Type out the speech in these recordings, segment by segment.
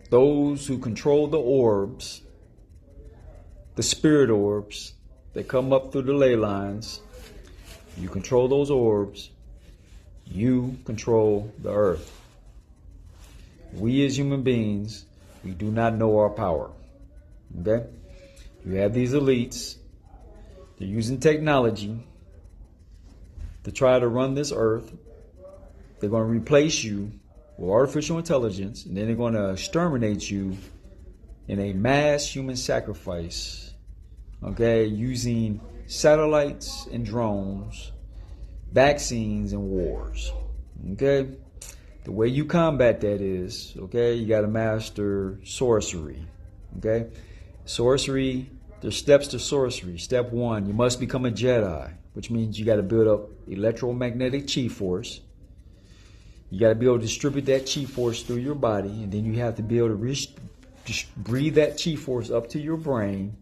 those who control the orbs, the spirit orbs that come up through the ley lines, you control those orbs, you control the earth. We as human beings, we do not know our power. Okay? You have these elites, they're using technology to try to run this earth. They're going to replace you with artificial intelligence, and then they're going to exterminate you in a mass human sacrifice, okay, using satellites and drones, vaccines and wars, okay? The way you combat that is, okay, you got to master sorcery, okay? Sorcery, there's steps to sorcery. Step 1, you must become a Jedi, which means you got to build up electromagnetic chi force. You got to be able to distribute that chi force through your body, and then you have to be able to breathe that chi force up to your brain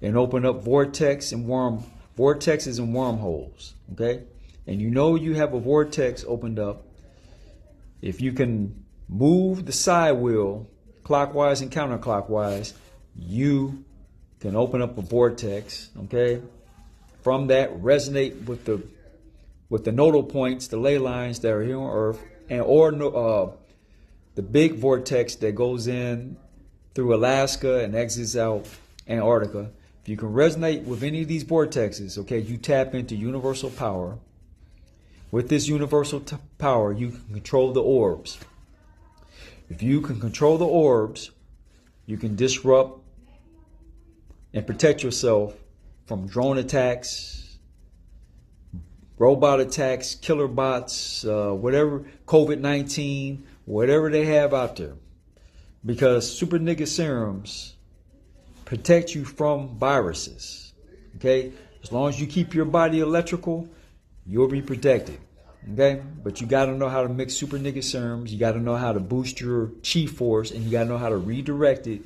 and open up vortexes and wormholes, okay? And you know you have a vortex opened up if you can move the side wheel clockwise and counterclockwise. You can open up a vortex, okay? From that, resonate with the nodal points, the ley lines that are here on Earth, and the big vortex that goes in through Alaska and exits out Antarctica. If you can resonate with any of these vortexes, okay, you tap into universal power. With this universal power, you can control the orbs. If you can control the orbs, you can disrupt and protect yourself from drone attacks, robot attacks, killer bots, whatever, COVID-19, whatever they have out there. Because super nigga serums protect you from viruses, okay? As long as you keep your body electrical, you'll be protected, okay? But you got to know how to mix super nigga serums. You got to know how to boost your chi force, and you got to know how to redirect it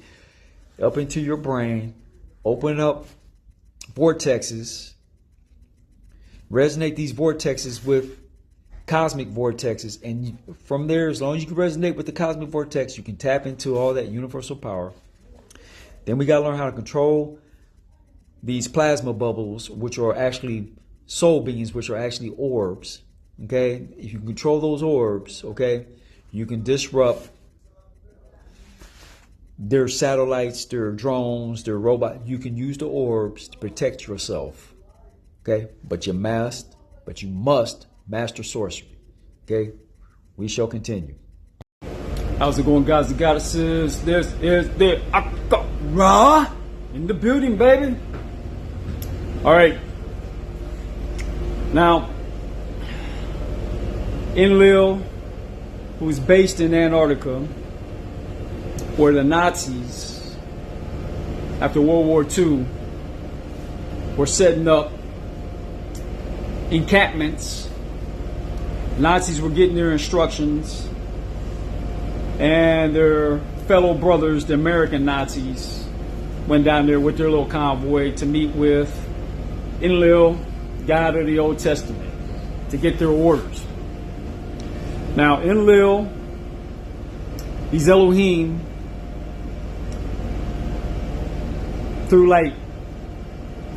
up into your brain, open up vortexes, resonate these vortexes with cosmic vortexes, and from there, as long as you can resonate with the cosmic vortex, you can tap into all that universal power. Then we got to learn how to control these plasma bubbles, which are actually soul beings, which are actually orbs, okay? If you control those orbs, okay, you can disrupt their satellites, their drones, their robots. You can use the orbs to protect yourself, okay? But you must master sorcery, okay? We shall continue. How's it going, guys and goddesses? This is the Akara in the building, baby. All right. Now, Enlil, who's based in Antarctica, where the Nazis, after World War II, were setting up encampments. Nazis were getting their instructions, and their fellow brothers, the American Nazis, went down there with their little convoy to meet with Enlil, God of the Old Testament, to get their orders. Now, Enlil, these Elohim, through, like,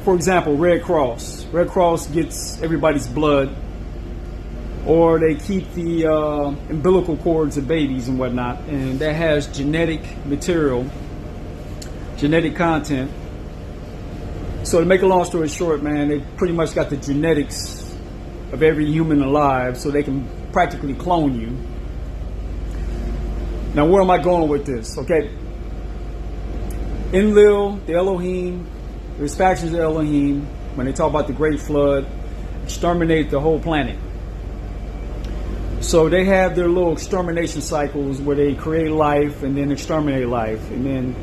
for example, Red Cross. Red Cross gets everybody's blood, or they keep the umbilical cords of babies and whatnot, and that has genetic material, genetic content. So to make a long story short, man, they pretty much got the genetics of every human alive, so they can practically clone you. Now, where am I going with this? Okay, Enlil, the Elohim, there's factions of Elohim, when they talk about the Great Flood, exterminate the whole planet. So they have their little extermination cycles where they create life and then exterminate life and then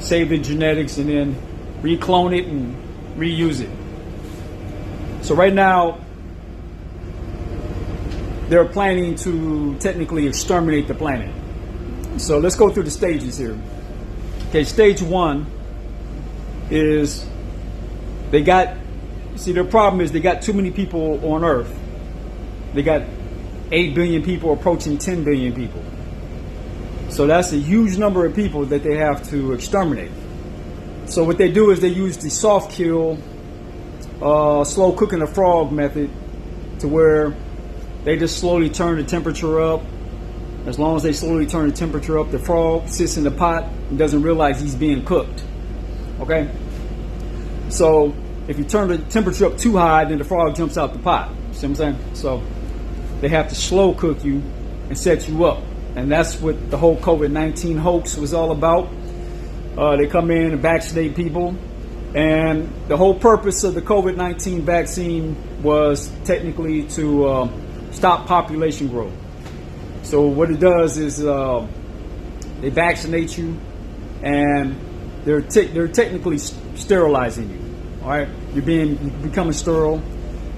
save the genetics and then reclone it and reuse it. So right now, they're planning to technically exterminate the planet. So let's go through the stages here. Okay, stage 1 is their problem is they got too many people on Earth. They got 8 billion people approaching 10 billion people. So that's a huge number of people that they have to exterminate. So what they do is they use the soft kill, slow cooking the frog method, to where they just slowly turn the temperature up. As long as they slowly turn the temperature up, the frog sits in the pot and doesn't realize he's being cooked. Okay? So if you turn the temperature up too high, then the frog jumps out the pot. See what I'm saying? So they have to slow cook you and set you up. And that's what the whole COVID-19 hoax was all about. They come in and vaccinate people. And the whole purpose of the COVID-19 vaccine was technically to stop population growth. So what it does is they vaccinate you, and they're technically sterilizing you. All right, you're becoming sterile,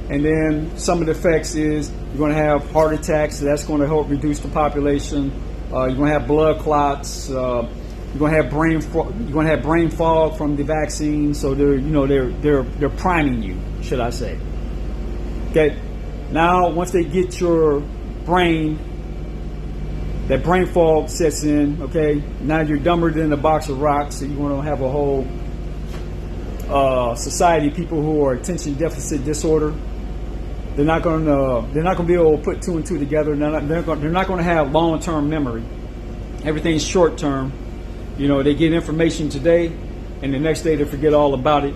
and then some of the effects is you're going to have heart attacks. So that's going to help reduce the population. You're going to have blood clots. You're going to have brain fog from the vaccine. So they're priming you, should I say? Okay. Now once they get your brain, that brain fog sets in. Okay. Now you're dumber than a box of rocks. So you're going to have a whole society of people who are attention deficit disorder. They're not going to be able to put two and two together. They're not going to have long-term memory. Everything's short-term. They get information today, and the next day they forget all about it.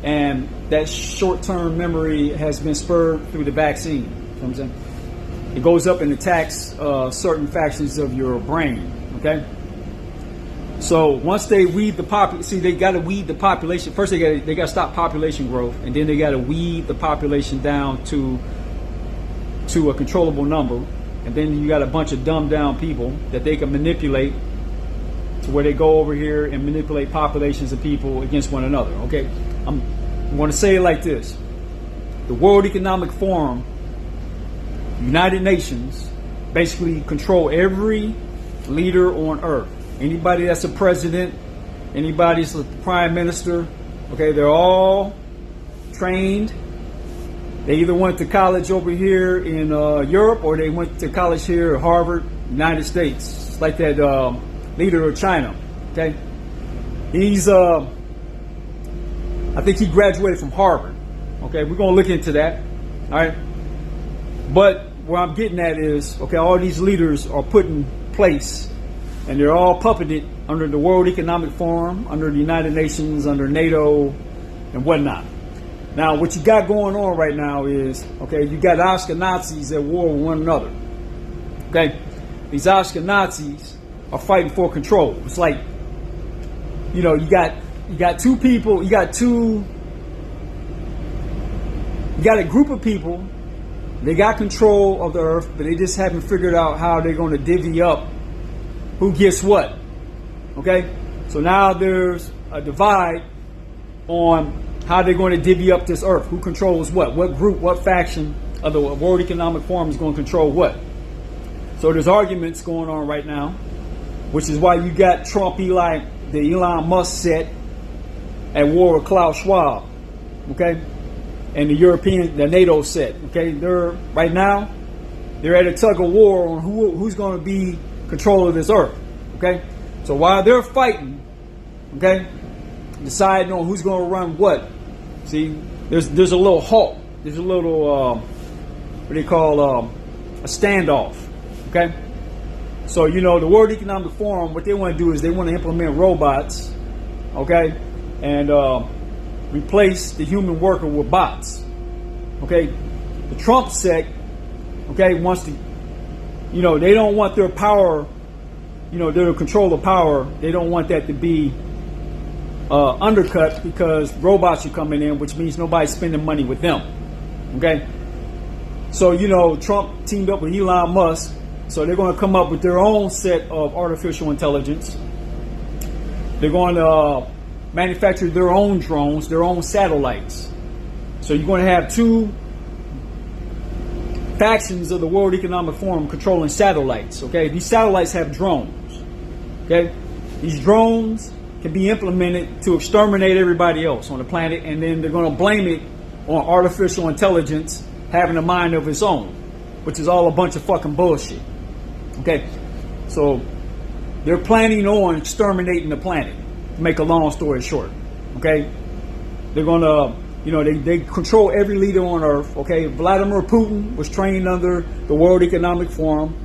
And that short-term memory has been spurred through the vaccine. You know what I'm saying? It goes up and attacks certain factions of your brain. Okay. So once they weed the population, they got to weed the population. First, they got to stop population growth, and then they got to weed the population down to a controllable number, and then you got a bunch of dumbed down people that they can manipulate to where they go over here and manipulate populations of people against one another. Okay, I'm going to say it like this: the World Economic Forum, United Nations, basically control every leader on Earth. Anybody that's a president, anybody that's a prime minister, okay, they're all trained. They either went to college over here in Europe, or they went to college here at Harvard, United States. It's like that leader of China, okay? He's, I think he graduated from Harvard, okay? We're going to look into that, all right? But where I'm getting at is, okay, all these leaders are put in place, and they're all puppeted under the World Economic Forum, under the United Nations, under NATO, and whatnot. Now, what you got going on right now is, okay, you got Ashkenazis at war with one another. Okay, these Ashkenazis are fighting for control. It's like, you got two people, you got a group of people. They got control of the earth, but they just haven't figured out how they're going to divvy up who gets what. Okay? So now there's a divide on how they're going to divvy up this earth. Who controls what? What group, what faction of the World Economic Forum is going to control what? So there's arguments going on right now, which is why you got the Elon Musk set at war with Klaus Schwab. Okay? And the NATO set. Okay? They're at a tug of war on who's going to be control of this earth. Okay? So while they're fighting, okay, deciding on who's going to run what, see, there's a little halt. There's a little what they call a standoff. Okay? So the World Economic Forum, what they want to do is they want to implement robots, okay, and replace the human worker with bots. Okay? The Trump sect, okay, wants to, they don't want their power, their control of power, they don't want that to be undercut, because robots are coming in, which means nobody's spending money with them. Okay? So, Trump teamed up with Elon Musk, so they're going to come up with their own set of artificial intelligence. They're going to manufacture their own drones, their own satellites. So you're going to have two factions of the World Economic Forum controlling satellites. Okay, these satellites have drones. Okay, these drones can be implemented to exterminate everybody else on the planet, and then they're going to blame it on artificial intelligence having a mind of its own, which is all a bunch of fucking bullshit. Okay, so they're planning on exterminating the planet. To make a long story short, okay? They're gonna, they control every leader on Earth, okay? Vladimir Putin was trained under the World Economic Forum,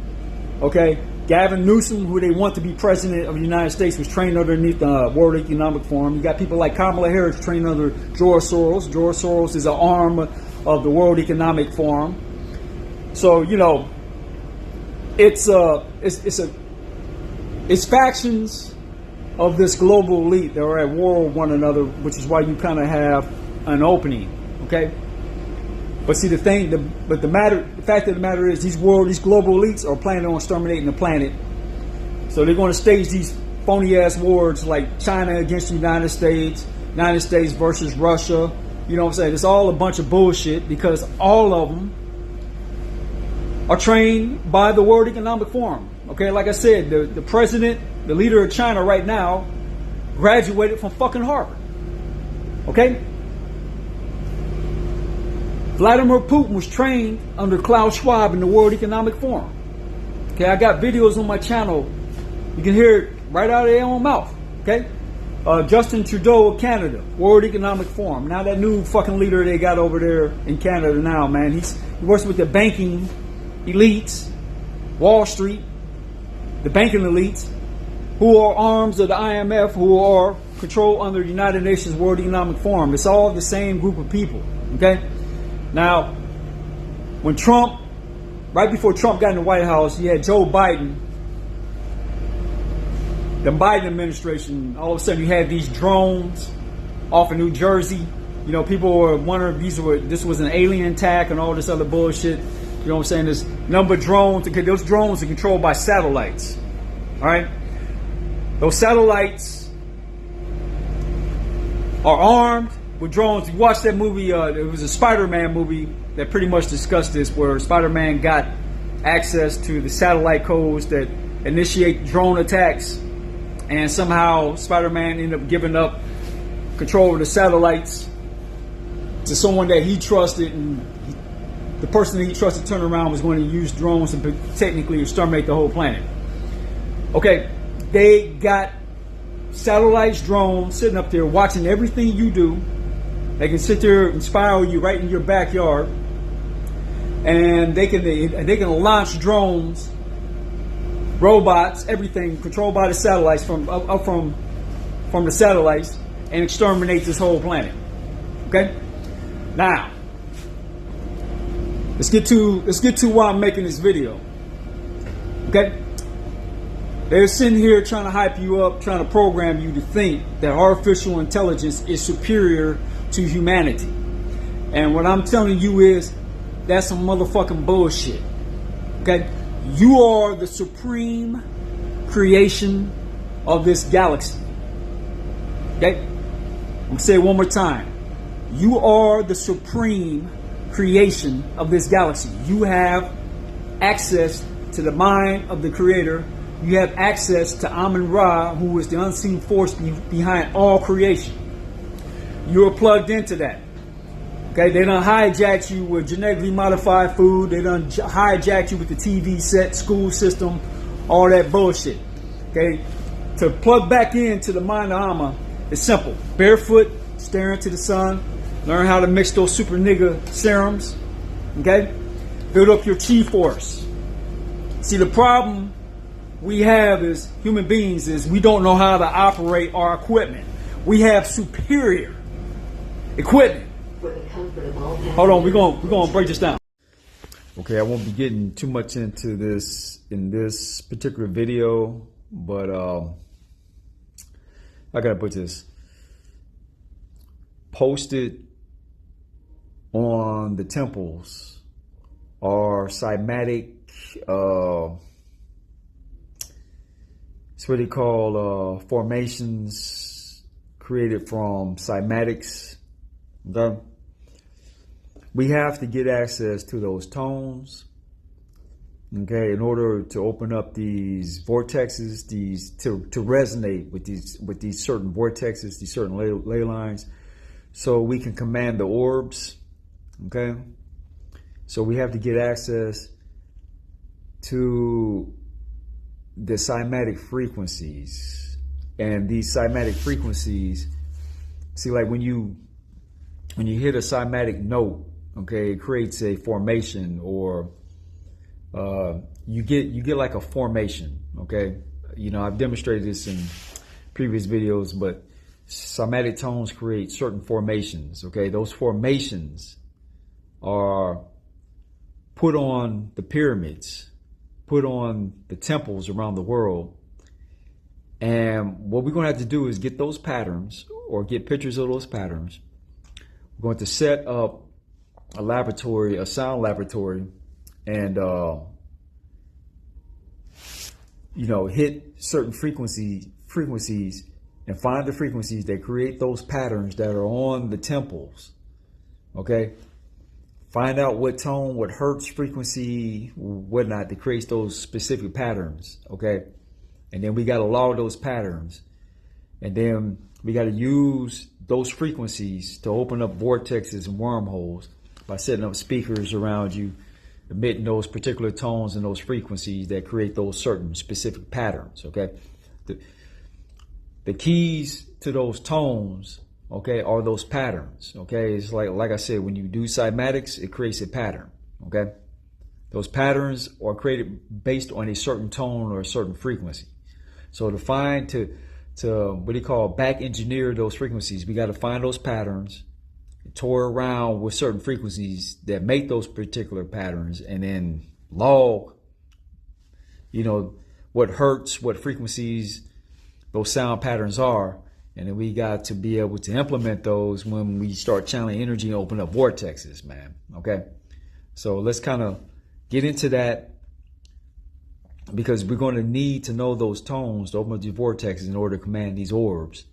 okay? Gavin Newsom, who they want to be president of the United States, was trained underneath the World Economic Forum. You got people like Kamala Harris trained under George Soros. George Soros is an arm of the World Economic Forum. So, it's factions of this global elite that are at war with one another, which is why you kind of have an opening, okay? But see, the fact of the matter is, these global elites are planning on exterminating the planet. So they're going to stage these phony ass wars like China against the United States versus Russia. You know what I'm saying? It's all a bunch of bullshit, because all of them are trained by the World Economic Forum. Okay, like I said, the president, the leader of China right now, graduated from fucking Harvard. Okay? Vladimir Putin was trained under Klaus Schwab in the World Economic Forum. Okay, I got videos on my channel. You can hear it right out of their own mouth. Okay? Justin Trudeau of Canada, World Economic Forum. Now that new fucking leader they got over there in Canada now, man, he works with the banking elites, Wall Street, the banking elites, who are arms of the IMF, who are controlled under the United Nations World Economic Forum. It's all the same group of people. Okay? Now, when right before Trump got in the White House, you had Joe Biden, the Biden administration. All of a sudden, you had these drones off of New Jersey. People were wondering this was an alien attack and all this other bullshit. You know what I'm saying? There's number of drones. Those drones are controlled by satellites. All right? Those satellites are armed with drones. You watch that movie, it was a Spider-Man movie that pretty much discussed this, where Spider-Man got access to the satellite codes that initiate drone attacks, and somehow Spider-Man ended up giving up control of the satellites to someone that he trusted, and the person that he trusted turned around was going to use drones to technically exterminate the whole planet. Okay, they got satellites, drones sitting up there watching everything you do. They can sit there and spy on you right in your backyard, and they can launch drones, robots, everything controlled by the satellites from the satellites, and exterminate this whole planet. Okay, now let's get to why I'm making this video. Okay, they're sitting here trying to hype you up, trying to program you to think that artificial intelligence is superior to humanity. And what I'm telling you is, that's some motherfucking bullshit. Okay? You are the supreme creation of this galaxy. Okay? I'm gonna say it one more time. You are the supreme creation of this galaxy. You have access to the mind of the creator. You have access to Amun-Ra, who is the unseen force behind all creation. You're plugged into that. Okay, they done hijacked you with genetically modified food. They done hijacked you with the TV set, school system, all that bullshit. Okay, to plug back into the mind of Amma, it's simple. Barefoot, staring to the sun, learn how to mix those super nigga serums. Okay, build up your chi force. See, the problem we have as human beings is we don't know how to operate our equipment. We have superior equipment. Hold on, we're gonna break this down. Okay, I won't be getting too much into this in this particular video, but I gotta put this posted on the temples are cymatic. It's what they call formations created from cymatics. Okay? We have to get access to those tones, okay, in order to open up these vortexes, to resonate with these certain vortexes, these certain ley lines, so we can command the orbs. Okay, so we have to get access to the cymatic frequencies. And these cymatic frequencies, see, like when you hit a cymatic note, okay, it creates a formation, or you get like a formation, okay. I've demonstrated this in previous videos, but cymatic tones create certain formations, okay. Those formations are put on the pyramids, put on the temples around the world. And what we're going to have to do is get those patterns, or get pictures of those patterns. We're going to set up a laboratory, a sound laboratory, and hit certain frequencies, and find the frequencies that create those patterns that are on the temples. Okay, find out what tone, what hertz frequency, whatnot that creates those specific patterns. Okay. And then we got to log those patterns. And then we got to use those frequencies to open up vortexes and wormholes by setting up speakers around you, emitting those particular tones and those frequencies that create those certain specific patterns. Okay. The keys to those tones, okay, are those patterns. Okay. It's like I said, when you do cymatics, it creates a pattern. Okay. Those patterns are created based on a certain tone or a certain frequency. So to what do you call, back engineer those frequencies, we got to find those patterns, toy around with certain frequencies that make those particular patterns, and then log, what hertz, what frequencies those sound patterns are. And then we got to be able to implement those when we start channeling energy and open up vortexes, man. Okay. So let's kind of get into that, because we're going to need to know those tones to open up these vortexes in order to command these orbs,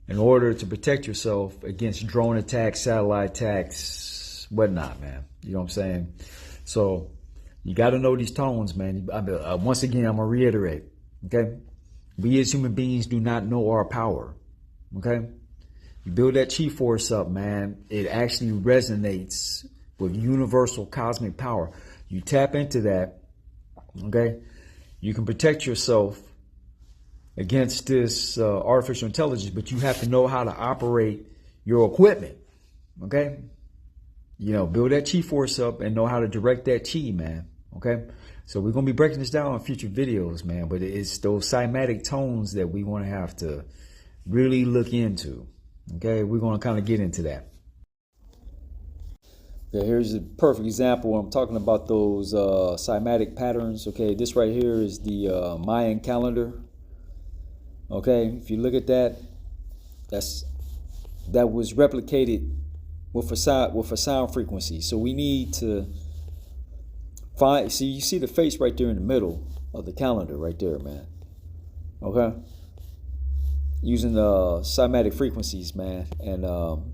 in order to protect yourself against drone attacks, satellite attacks, whatnot, man. You know what I'm saying? So you got to know these tones, man. Once again, I'm going to reiterate, okay? We as human beings do not know our power, okay? You build that chi force up, man. It actually resonates with universal cosmic power. You tap into that, okay? You can protect yourself against this artificial intelligence, but you have to know how to operate your equipment, okay? Build that chi force up and know how to direct that chi, man, okay? So we're going to be breaking this down in future videos, man, but it's those cymatic tones that we want to have to really look into, okay? We're going to kind of get into that. Okay, here's a perfect example. I'm talking about those cymatic patterns. Okay, this right here is the Mayan calendar. Okay, if you look at that, that was replicated with a sound frequency. So we need to find. See, you see the face right there in the middle of the calendar, right there, man. Okay, using the cymatic frequencies, man, and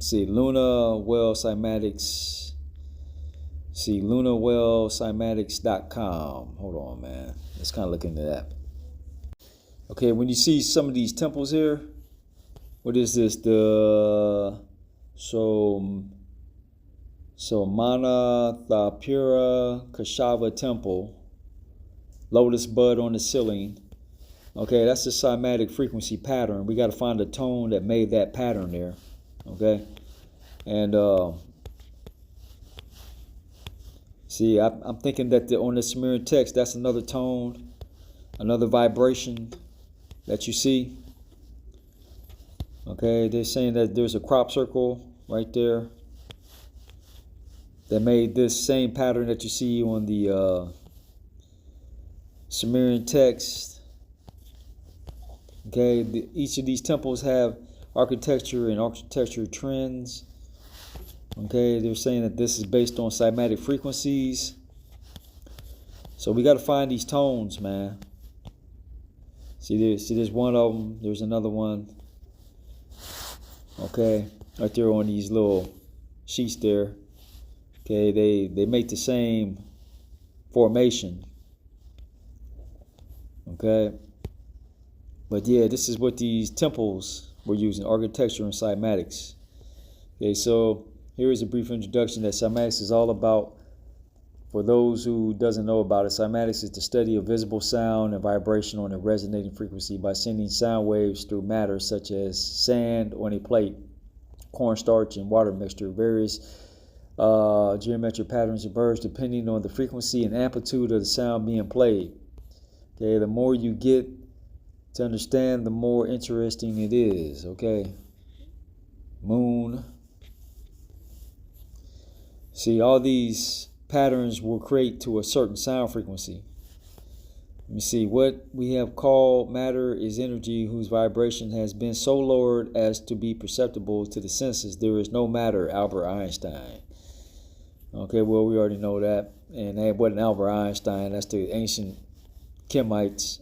see Luna Well Cymatics. See, lunawellcymatics.com. Hold on, man. Let's kind of look into that. Okay, when you see some of these temples here, what is this? Mana Thapura Kashava Temple, lotus bud on the ceiling. Okay, that's the cymatic frequency pattern. We got to find a tone that made that pattern there. Okay, and see, I'm thinking that on the Sumerian text, that's another tone, another vibration that you see. Okay, they're saying that there's a crop circle right there that made this same pattern that you see on the Sumerian text. Okay, each of these temples have architecture and architecture trends. Okay, they're saying that this is based on cymatic frequencies. So we got to find these tones, man. See, there's one of them. There's another one. Okay, right there on these little sheets there. Okay, they make the same formation. Okay, but yeah, this is what these temples were using: architecture and cymatics. Okay, so here is a brief introduction that cymatics is all about for those who doesn't know about it, cymatics is the study of visible sound and vibration on a resonating frequency by sending sound waves through matter such as sand on a plate, cornstarch, and water mixture. Various geometric patterns emerge depending on the frequency and amplitude of the sound being played. Okay, the more you get to understand, the more interesting it is. Okay, moon. See, all these patterns will create to a certain sound frequency. Let me see. What we have called matter is energy whose vibration has been so lowered as to be perceptible to the senses. There is no matter, Albert Einstein. Okay, well, we already know that. And that wasn't Albert Einstein. That's the ancient Kemites.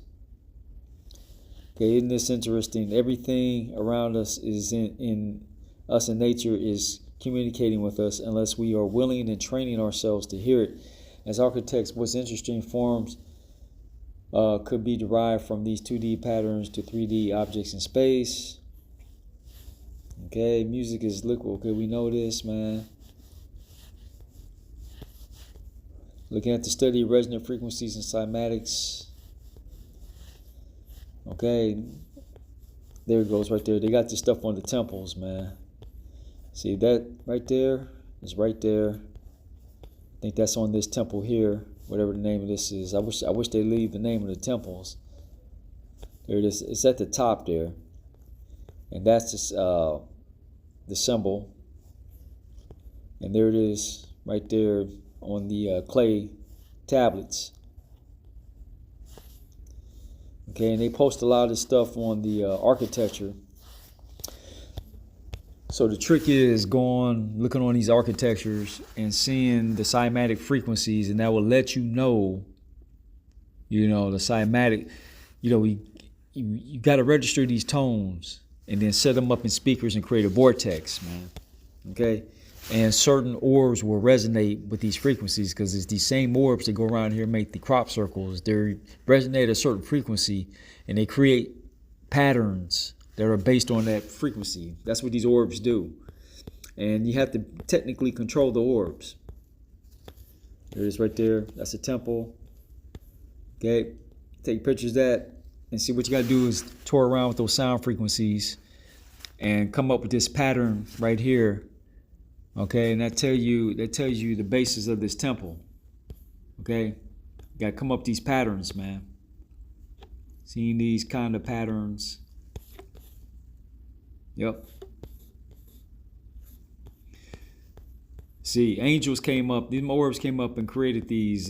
Okay, isn't this interesting? Everything around us is in us in nature is communicating with us unless we are willing and training ourselves to hear it. As architects, what's interesting forms could be derived from these 2D patterns to 3D objects in space. Okay, music is liquid. Okay, we know this, man. Looking at the study of resonant frequencies and cymatics. Okay, there it goes right there. They got this stuff on the temples, man. See that right there is right there. I think that's on this temple here, whatever the name of this is. I wish they leave the name of the temples. There it is. It's at the top there, and that's just, the symbol. And there it is right there on the clay tablets. Okay, and they post a lot of this stuff on the architecture. So the trick is looking on these architectures and seeing the cymatic frequencies, and that will let you know, the cymatic, you got to register these tones and then set them up in speakers and create a vortex, man. Okay? And certain orbs will resonate with these frequencies because it's these same orbs that go around here and make the crop circles. They resonate at a certain frequency and they create patterns that are based on that frequency. That's what these orbs do. And you have to technically control the orbs. There it is right there. That's a temple. Okay. Take pictures of that and see what you got to do is tour around with those sound frequencies and come up with this pattern right here. Okay, and that tells you the basis of this temple. Okay, you got to come up with these patterns, man. Seeing these kind of patterns. Yep. See, angels came up. These orbs came up and created these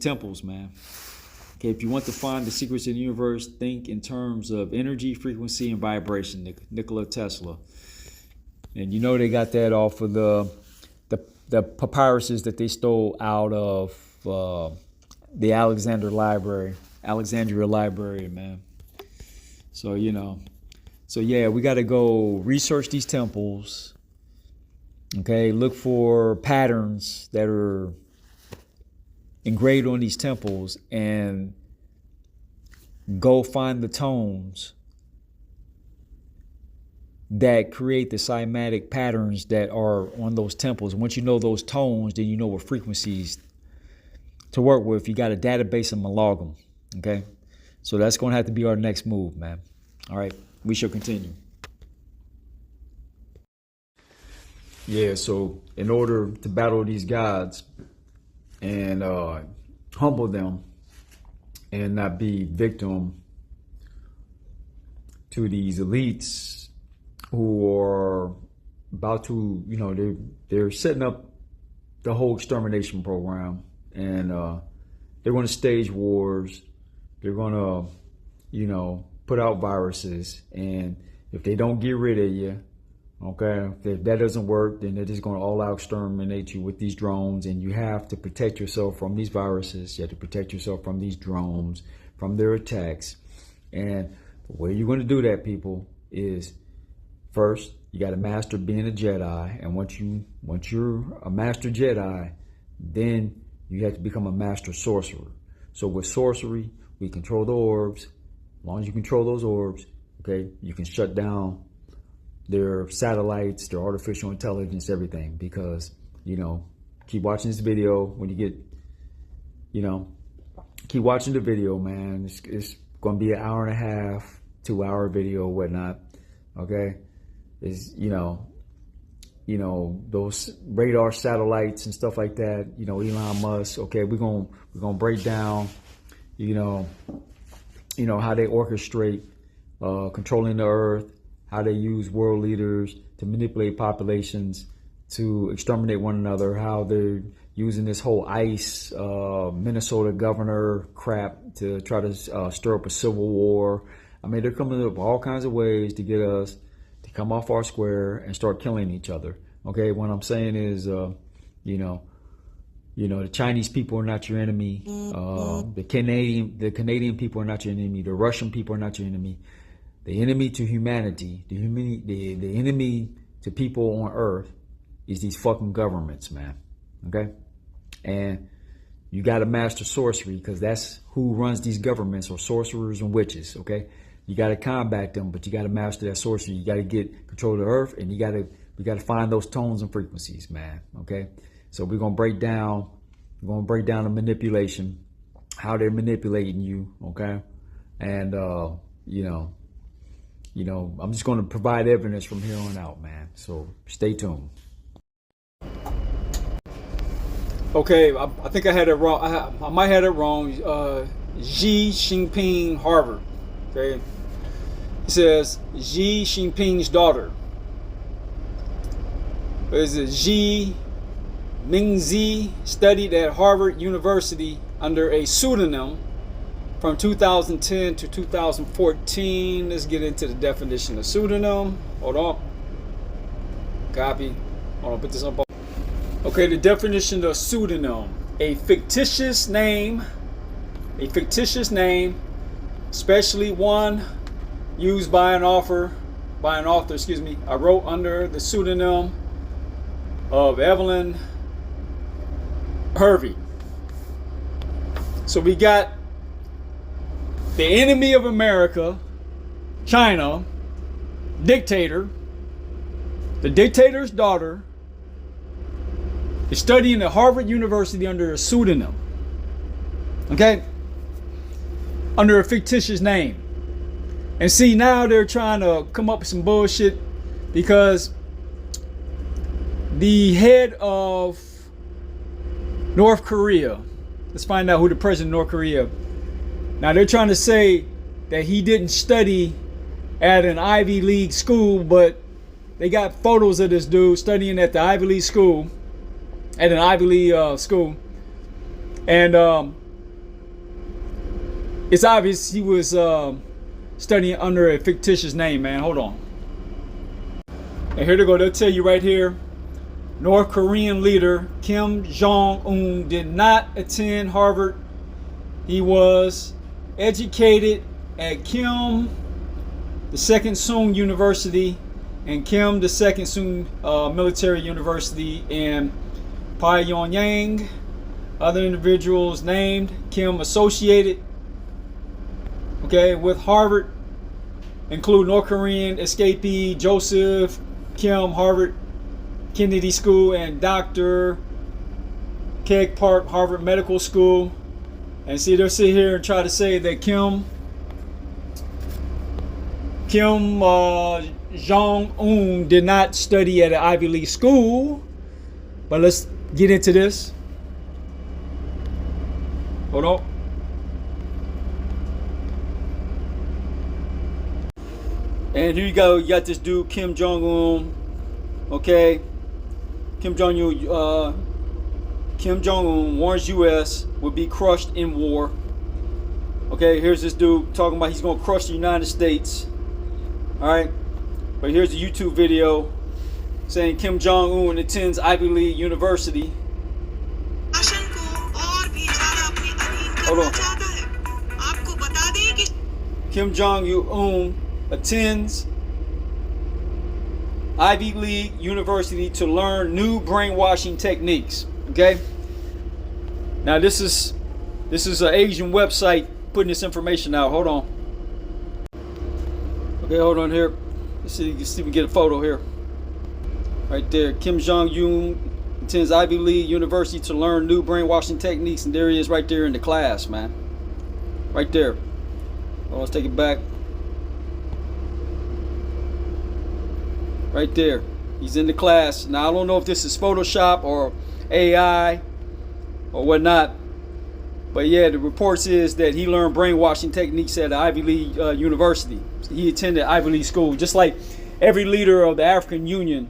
temples, man. Okay, if you want to find the secrets of the universe, think in terms of energy, frequency, and vibration. Nikola Tesla. And they got that off of the papyruses that they stole out of the Alexandria Library, man. So yeah, we got to go research these temples. Okay, look for patterns that are engraved on these temples and go find the tones that create the cymatic patterns that are on those temples. Once you know those tones, then you know what frequencies to work with. You got a database and log them. Okay, so that's going to have to be our next move, man. All right, we shall continue. Yeah, so in order to battle these gods and humble them and not be victim to these elites who are about to, they're setting up the whole extermination program, and they're going to stage wars. They're going to, put out viruses, and if they don't get rid of you, okay, if that doesn't work, then they're just going to all out exterminate you with these drones, and you have to protect yourself from these viruses. You have to protect yourself from these drones, from their attacks. And the way you're going to do that, people, is first, you got to master being a Jedi, and once you're a master Jedi, then you have to become a master sorcerer. So with sorcery, we control the orbs. As long as you control those orbs, okay, you can shut down their satellites, their artificial intelligence, everything. Because keep watching this video. When you get, keep watching the video, man. It's going to be an hour and a half, 2 hour video, whatnot. Okay. Is, those radar satellites and stuff like that, Elon Musk. Okay. We're going to break down, how they orchestrate, controlling the earth, how they use world leaders to manipulate populations, to exterminate one another, how they're using this whole ICE, Minnesota governor crap to try to stir up a civil war. I mean, they're coming up with all kinds of ways to get us to come off our square and start killing each other. Okay, what I'm saying is, the Chinese people are not your enemy. The Canadian people are not your enemy. The Russian people are not your enemy. The enemy to humanity, the enemy to people on Earth is these fucking governments, man. Okay, and you got to master sorcery, because that's who runs these governments, or sorcerers and witches. Okay, you got to combat them, but you got to master that sorcery. You got to get control of the Earth, and we got to find those tones and frequencies, man. Okay, so we're gonna break down the manipulation, how they're manipulating you. Okay, and I'm just going to provide evidence from here on out, man. So stay tuned. Okay, I think I had it wrong. I might have it wrong. Xi Jinping, Harvard. Okay, it says Xi Jinping's daughter. Is it Xi Mingzi studied at Harvard University under a pseudonym from 2010 to 2014. Let's get into the definition of pseudonym. Hold on. Copy. Hold on, put this up. Okay, the definition of pseudonym: a fictitious name, especially one used by an author. I wrote under the pseudonym of Evelyn Hervey. So we got the enemy of America, China, dictator. The dictator's daughter is studying at Harvard University under a pseudonym. Okay? Under a fictitious name. And see, now they're trying to come up with some bullshit, because the head of North Korea, let's find out who the president of North Korea. Now they're trying to say that he didn't study at an Ivy League school, but they got photos of this dude studying at the Ivy League school, and it's obvious he was studying under a fictitious name, man. Hold on. And here they go. They'll tell you right here. North Korean leader Kim Jong-un did not attend Harvard. He was educated at Kim Il-sung University and Kim Il-sung Military University in Pyongyang. Other individuals named Kim associated, with Harvard include North Korean escapee Joseph Kim, Harvard Kennedy School, and Dr. Keg Park, Harvard Medical School. And see, they'll sit here and try to say that Kim Jong-un did not study at an Ivy League school. But let's get into this. Hold on. And here you go. You got this dude, Kim Jong-un. Okay. Kim Jong-un warns U.S. will be crushed in war. Okay, here's this dude talking about he's going to crush the United States. All right. But here's a YouTube video saying Kim Jong-un attends Ivy League University. Hold on. Kim Jong-un attends Ivy League University to learn new brainwashing techniques. Okay. Now this is an Asian website putting this information out. Hold on. Okay, hold on here. Let's see if we can get a photo here. Right there. Kim Jong-un attends Ivy League University to learn new brainwashing techniques. And there he is right there in the class, man. Right there. Well, let's take it back. Right there. He's in the class. Now, I don't know if this is Photoshop or AI or whatnot. But yeah, the reports is that he learned brainwashing techniques at Ivy League University. He attended Ivy League school, just like every leader of the African Union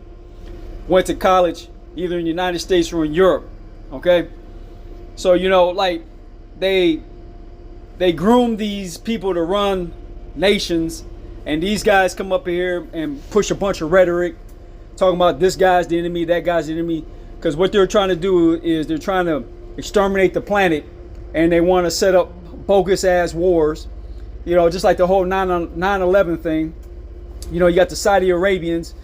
went to college, either in the United States or in Europe. Okay, so you know, like they groom these people to run nations, and these guys come up here and push a bunch of rhetoric, talking about this guy's the enemy, that guy's the enemy, because what they're trying to do is they're trying to exterminate the planet. And they want to set up bogus ass wars, you know, just like the whole 9/11 thing. You know, you got the Saudi Arabians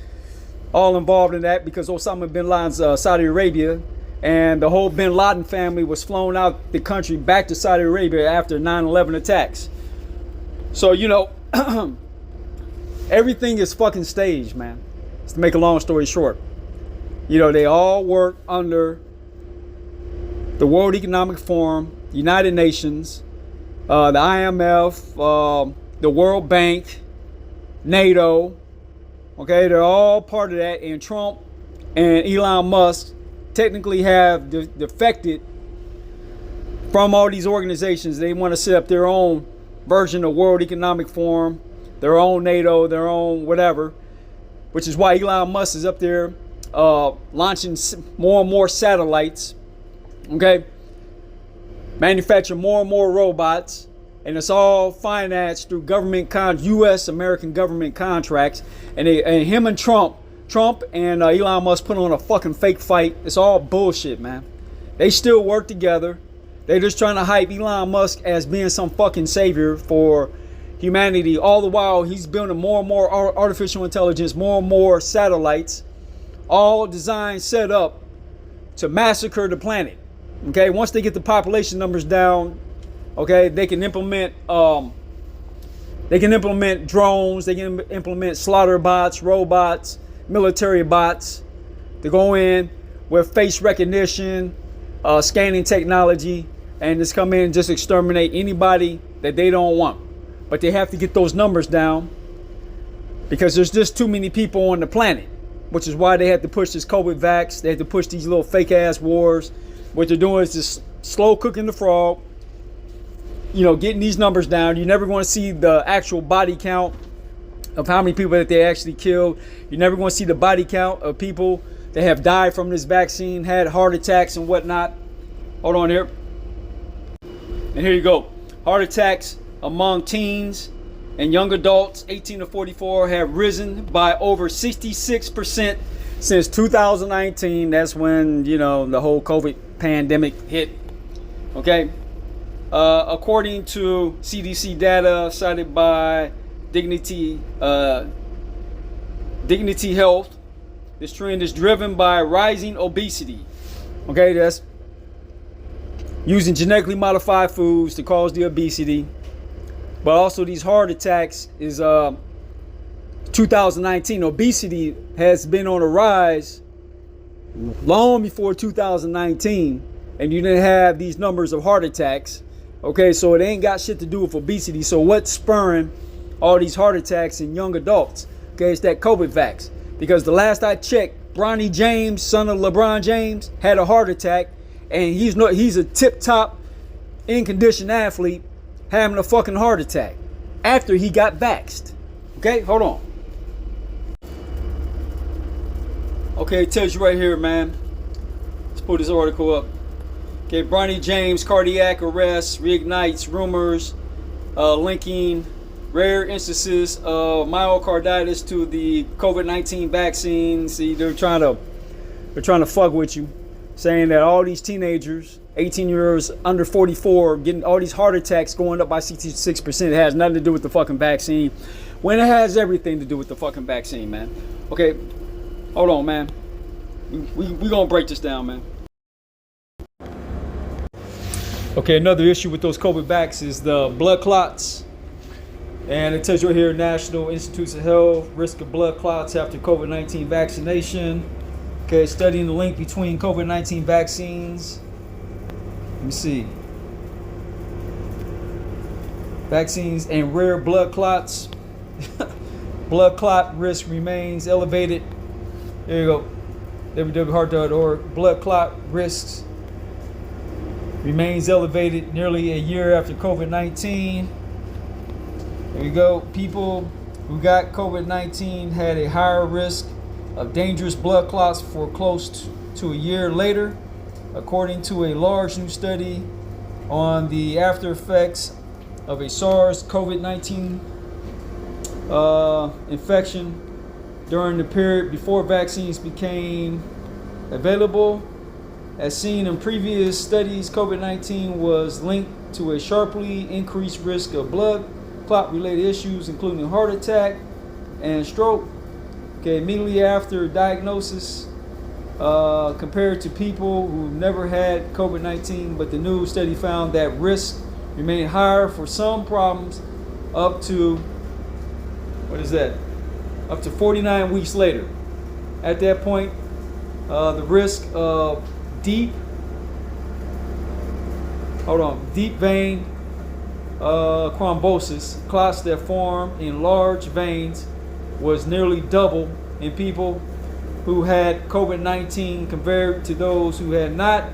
all involved in that because Osama bin Laden's Saudi Arabia, and the whole bin Laden family was flown out the country back to Saudi Arabia after 9/11 attacks. So, you know, everything is fucking staged, man. Just to make a long story short, you know, they all work under the World Economic Forum, United Nations, the IMF, the World Bank, NATO. Okay, they're all part of that. And Trump and Elon Musk technically have defected from all these organizations. They want to set up their own version of World Economic Forum, their own NATO, their own whatever, which is why Elon Musk is up there launching more and more satellites. Okay, manufacture more and more robots, and it's all financed through U.S. American government contracts. And him and Trump and Elon Musk put on a fucking fake fight. It's all bullshit, man. They still work together. They're just trying to hype Elon Musk as being some fucking savior for humanity. All the while, he's building more and more artificial intelligence, more and more satellites, all designed, set up to massacre the planet. Okay, once they get the population numbers down, okay, they can implement drones, they can implement slaughter bots, robots, military bots to go in with face recognition, scanning technology, and just come in and just exterminate anybody that they don't want. But they have to get those numbers down because there's just too many people on the planet, which is why they had to push this COVID vax. They had to push these little fake ass wars. What they're doing is just slow cooking the frog, you know, getting these numbers down. You're never going to see the actual body count of how many people that they actually killed. You're never going to see the body count of people that have died from this vaccine, had heart attacks and whatnot. Hold on here. And here you go. Heart attacks among teens and young adults 18 to 44 have risen by over 66% since 2019. That's when, you know, the whole COVID pandemic hit. Okay, according to CDC data cited by Dignity Health, this trend is driven by rising obesity. Okay, that's using genetically modified foods to cause the obesity, but also these heart attacks is 2019. Obesity has been on a rise long before 2019, and you didn't have these numbers of heart attacks. Okay, so it ain't got shit to do with obesity. So what's spurring all these heart attacks in young adults? Okay, it's that COVID vax. Because the last I checked, Bronny James, son of LeBron James, had a heart attack, and he's a tip-top, in-condition athlete having a fucking heart attack after he got vaxxed. Okay, hold on. Okay, it tells you right here, man. Let's pull this article up. Okay, Bronny James cardiac arrest reignites rumors linking rare instances of myocarditis to the COVID-19 vaccine. See, they're trying to fuck with you, saying that all these teenagers, 18 years under 44, getting all these heart attacks going up by 66%. It has nothing to do with the fucking vaccine, when it has everything to do with the fucking vaccine, man. Okay, hold on, man. We gonna break this down, man. Okay, another issue with those COVID vax is the blood clots. And it tells you here, National Institutes of Health, risk of blood clots after COVID-19 vaccination. Okay, studying the link between COVID-19 vaccines. Let me see. Vaccines and rare blood clots. Blood clot risk remains elevated. There you go. www.heart.org. Blood clot risks remains elevated nearly a year after COVID-19. There you go. People who got COVID-19 had a higher risk of dangerous blood clots for close to a year later, according to a large new study on the after effects of a SARS-CoV-19 infection during the period before vaccines became available. As seen in previous studies, COVID-19 was linked to a sharply increased risk of blood clot related issues, including heart attack and stroke. Okay, immediately after diagnosis, compared to people who never had COVID-19, but the new study found that risk remained higher for some problems up to, up to 49 weeks later. At that point, the risk of deep vein thrombosis, clots that form in large veins, was nearly double in people who had COVID-19 compared to those who had not,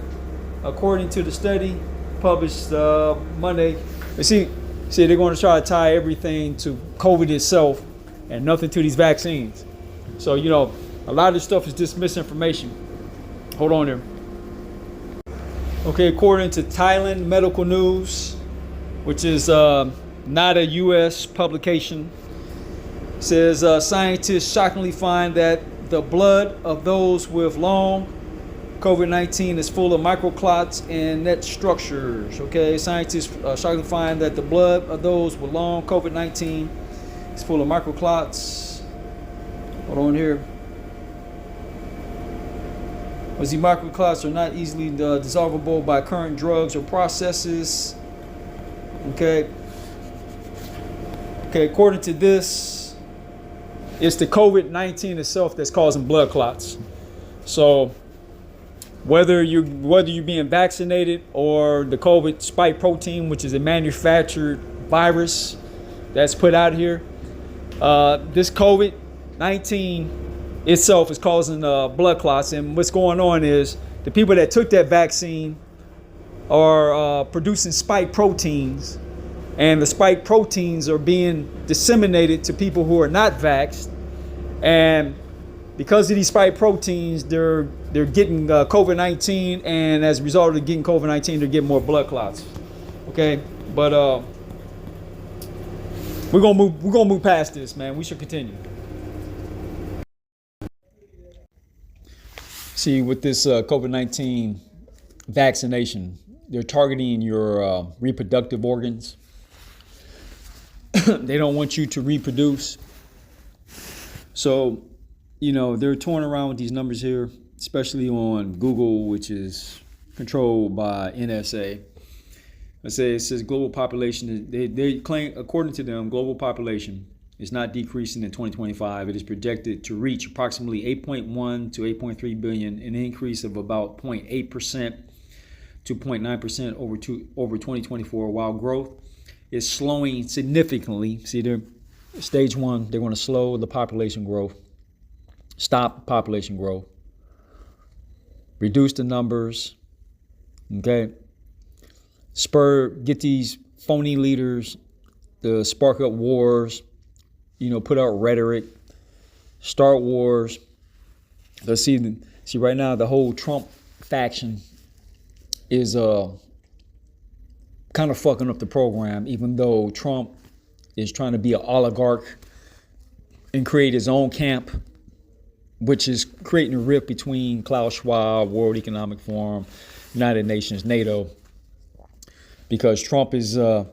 according to the study published Monday. See, they're going to try to tie everything to COVID itself and nothing to these vaccines. So, a lot of this stuff is just misinformation. Hold on there. Okay, according to Thailand Medical News, which is not a U.S. publication, says scientists shockingly find that the blood of those with long COVID-19 is full of microclots and net structures. Okay, scientists shockingly find that the blood of those with long COVID-19 is full of microclots. Hold on here. As the microclots are not easily dissolvable by current drugs or processes. Okay, according to this, it's the COVID-19 itself that's causing blood clots. So whether you're being vaccinated or the COVID spike protein, which is a manufactured virus that's put out here, this COVID-19 itself is causing blood clots. And what's going on is the people that took that vaccine are producing spike proteins, and the spike proteins are being disseminated to people who are not vaxxed. And because of these spike proteins, they're getting COVID-19, and as a result of getting COVID-19, they're getting more blood clots. Okay, but we're gonna move past this, man. We should continue. See, with this COVID-19 vaccination, they're targeting your reproductive organs. They don't want you to reproduce. So, they're toying around with these numbers here, especially on Google, which is controlled by NSA. It says global population, they claim, according to them, global population is not decreasing in 2025. It is projected to reach approximately 8.1 to 8.3 billion, an increase of about 0.8% to 0.9% over 2024, while growth is slowing significantly. See, they're stage one, they're going to slow the population growth, stop population growth, reduce the numbers, okay? Get these phony leaders to spark up wars, put out rhetoric, start wars. Let's see right now, the whole Trump faction is kind of fucking up the program, even though Trump is trying to be an oligarch and create his own camp, which is creating a rift between Klaus Schwab, World Economic Forum, United Nations, NATO, because Trump is, him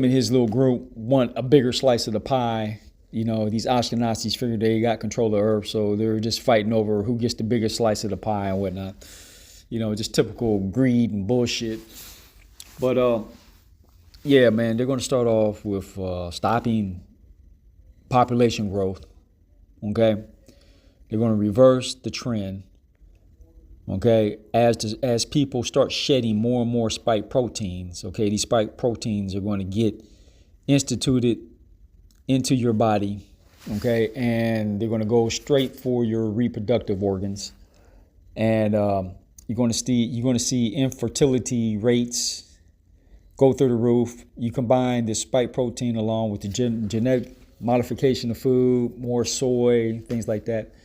and his little group want a bigger slice of the pie. These Ashkenazis figure they got control of the earth, so they're just fighting over who gets the biggest slice of the pie and whatnot. Just typical greed and bullshit. But yeah, man, they're going to start off with stopping population growth. Okay, They're going to reverse the trend. Okay, as people start shedding more and more spike proteins, okay, these spike proteins are going to get instituted into your body, okay, and they're going to go straight for your reproductive organs, and you're going to see infertility rates go through the roof. You combine this spike protein along with the genetic modification of food, more soy, things like that,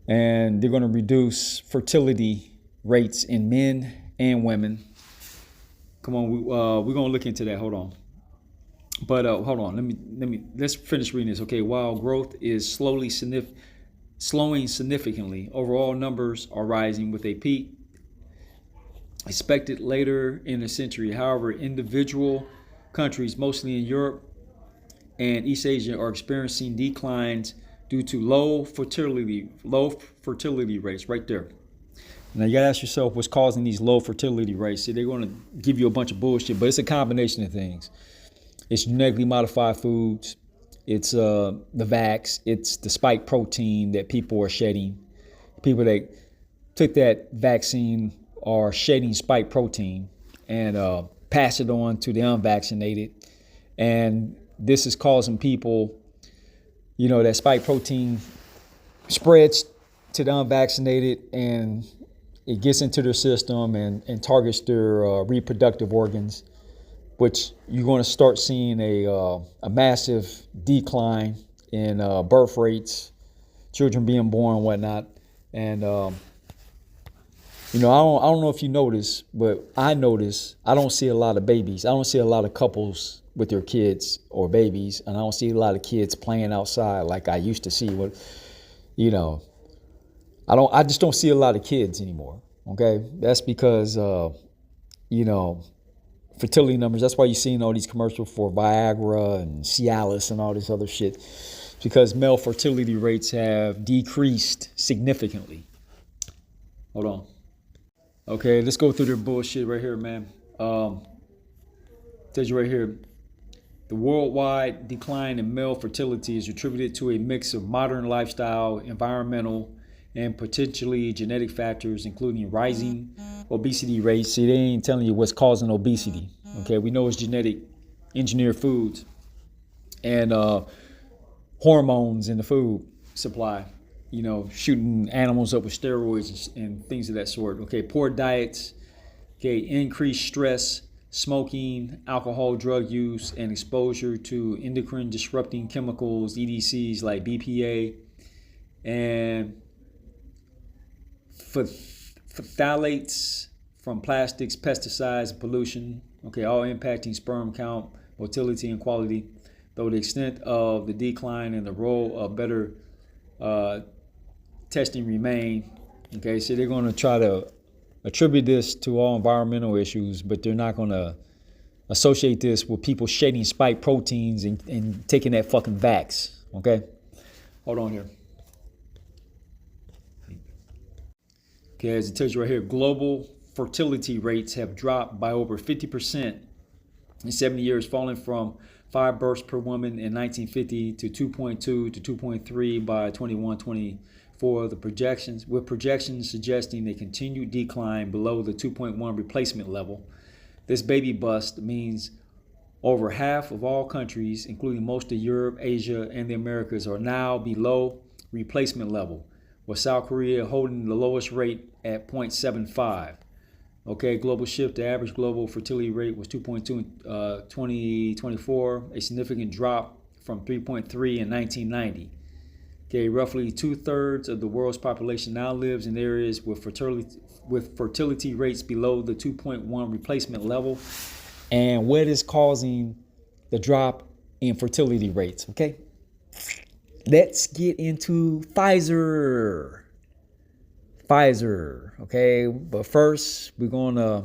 and they're going to reduce fertility rates in men and women. Come on, we're going to look into that. Hold on. But hold on. Let's finish reading this. Okay, while growth is slowing significantly, overall numbers are rising with a peak expected later in the century. However, individual countries, mostly in Europe and East Asia, are experiencing declines due to low fertility rates. Right there. Now you gotta ask yourself what's causing these low fertility rates. See, they're gonna give you a bunch of bullshit, but it's a combination of things. It's genetically modified foods. It's the vax. It's the spike protein that people are shedding. People that took that vaccine are shedding spike protein and pass it on to the unvaccinated. And this is causing people, that spike protein spreads to the unvaccinated and it gets into their system and targets their reproductive organs, which you're going to start seeing a massive decline in birth rates, children being born and whatnot. And, I don't know if you notice, but I notice I don't see a lot of babies. I don't see a lot of couples with their kids or babies, and I don't see a lot of kids playing outside like I used to see. I just don't see a lot of kids anymore. Okay, that's because fertility numbers. That's why you're seeing all these commercials for Viagra and Cialis and all this other shit, because male fertility rates have decreased significantly. Hold on. Okay, let's go through their bullshit right here, man. Tells you right here, the worldwide decline in male fertility is attributed to a mix of modern lifestyle, environmental, and potentially genetic factors, including rising obesity rates. See, they ain't telling you what's causing obesity. Okay, we know it's genetic engineered foods and hormones in the food supply. Shooting animals up with steroids and things of that sort. Okay, poor diets. Okay, increased stress, smoking, alcohol, drug use, and exposure to endocrine disrupting chemicals, EDCs like BPA, and phthalates from plastics, pesticides, and pollution. Okay, all impacting sperm count, motility, and quality. Though the extent of the decline and the role of better testing remain. Okay, so they're going to try to attribute this to all environmental issues, but they're not going to associate this with people shedding spike proteins and taking that fucking vax. Okay, hold on here. Okay, as it tells you right here, global fertility rates have dropped by over 50% in 70 years, falling from 5 births per woman in 1950 to 2.2 to 2.3 by 2124. With projections suggesting a continued decline below the 2.1 replacement level. This baby bust means over half of all countries, including most of Europe, Asia, and the Americas, are now below replacement level, with South Korea holding the lowest rate at 0.75. Okay, global shift. The average global fertility rate was 2.2 in 2024, a significant drop from 3.3 in 1990. Okay, roughly 2/3 of the world's population now lives in areas with fertility rates below the 2.1 replacement level. And what is causing the drop in fertility rates? Okay, let's get into Pfizer. Okay, but first we're gonna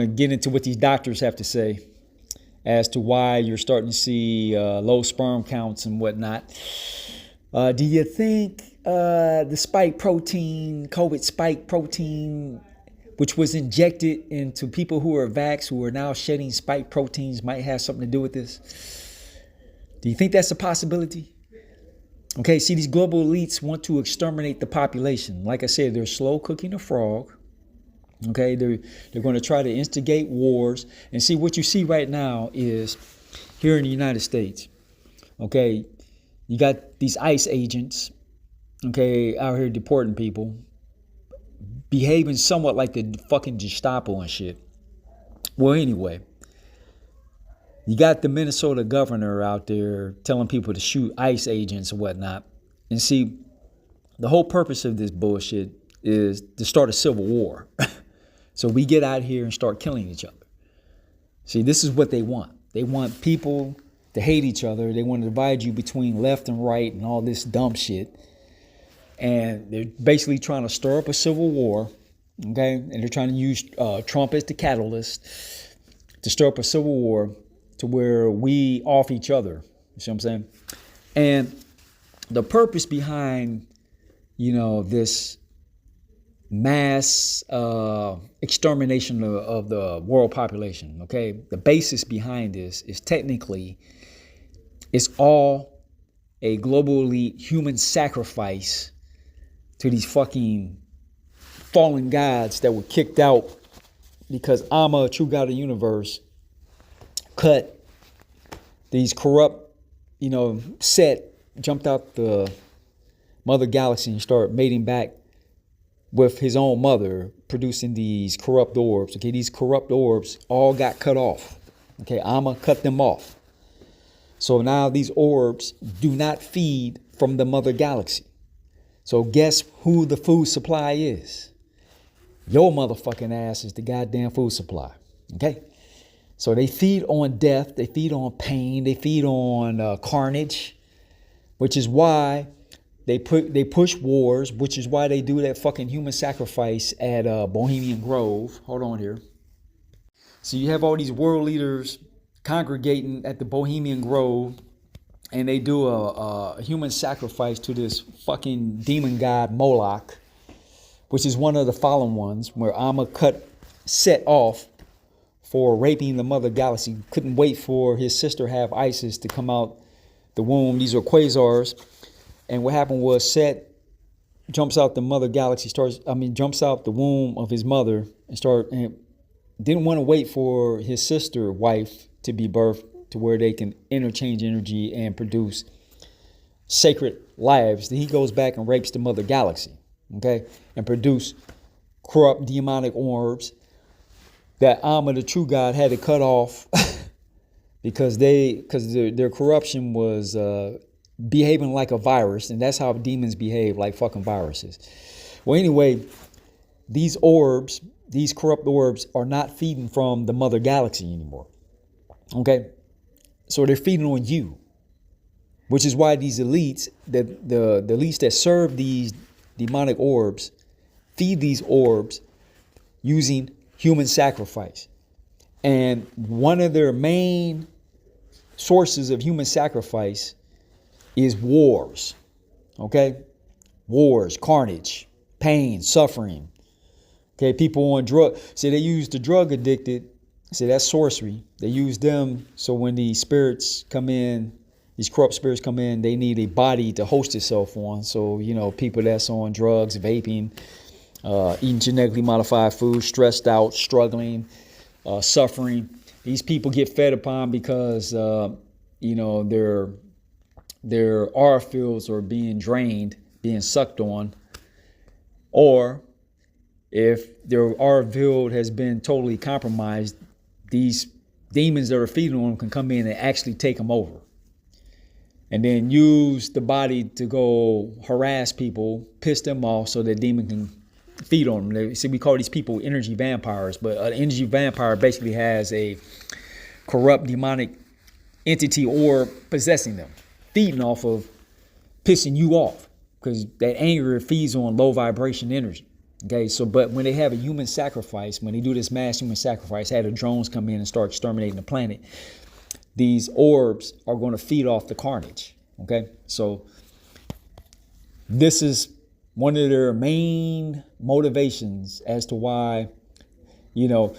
get into what these doctors have to say as to why you're starting to see low sperm counts and whatnot. Do you think the spike protein, COVID spike protein, which was injected into people who are vaxxed, who are now shedding spike proteins, might have something to do with this? Do you think that's a possibility? Okay, see, these global elites want to exterminate the population. Like I said, they're slow cooking a frog. Okay, they're going to try to instigate wars. And see, what you see right now is here in the United States, okay, you got these ICE agents, okay, out here deporting people, behaving somewhat like the fucking Gestapo and shit. Well, anyway, you got the Minnesota governor out there telling people to shoot ICE agents and whatnot. And see, the whole purpose of this bullshit is to start a civil war. So we get out here and start killing each other. See, this is what they want. They want people to hate each other. They want to divide you between left and right and all this dumb shit. And they're basically trying to stir up a civil war, okay? And they're trying to use Trump as the catalyst to stir up a civil war to where we off each other. You see what I'm saying? And the purpose behind, this mass extermination of the world population, okay? The basis behind this is technically, it's all a global elite human sacrifice to these fucking fallen gods that were kicked out because Amma, a true God of the universe, cut these corrupt, Set jumped out the mother galaxy and started mating back with his own mother, producing these corrupt orbs. Okay, these corrupt orbs all got cut off. Okay, Amma cut them off. So now these orbs do not feed from the mother galaxy. So guess who the food supply is? Your motherfucking ass is the goddamn food supply. Okay? So they feed on death, they feed on pain, they feed on carnage, which is why they push wars, which is why they do that fucking human sacrifice at Bohemian Grove. Hold on here. So you have all these world leaders congregating at the Bohemian Grove, and they do a human sacrifice to this fucking demon god Moloch, which is one of the fallen ones, where Amma cut Set off for raping the mother galaxy. Couldn't wait for his sister half Isis to come out the womb. These are quasars. And what happened was Set jumps out the mother galaxy, jumps out the womb of his mother and didn't want to wait for his sister wife to be birthed to where they can interchange energy and produce sacred lives. Then he goes back and rapes the mother galaxy, okay, and produce corrupt demonic orbs that Amma, the true God, had to cut off because their corruption was behaving like a virus, and that's how demons behave, like fucking viruses. Well, anyway, these orbs, these corrupt orbs, are not feeding from the mother galaxy anymore. Okay, so they're feeding on you, which is why these elites, the elites that serve these demonic orbs, feed these orbs using human sacrifice. And one of their main sources of human sacrifice is wars, okay? Wars, carnage, pain, suffering. Okay, people on drug. See, they use the drug addicted. See, that's sorcery. They use them so when these spirits come in, these corrupt spirits come in, they need a body to host itself on. So, people that's on drugs, vaping, eating genetically modified food, stressed out, struggling, suffering. These people get fed upon because, their aura fields are being drained, being sucked on, or if their aura field has been totally compromised, these demons that are feeding on them can come in and actually take them over, and then use the body to go harass people, piss them off, so that demon can feed on them. See, we call these people energy vampires, but an energy vampire basically has a corrupt demonic entity or possessing them, feeding off of pissing you off, because that anger feeds on low vibration energy. Okay, so but when they have a human sacrifice, when they do this mass human sacrifice, had the drones come in and start exterminating the planet, these orbs are going to feed off the carnage. Okay, so this is one of their main motivations as to why, your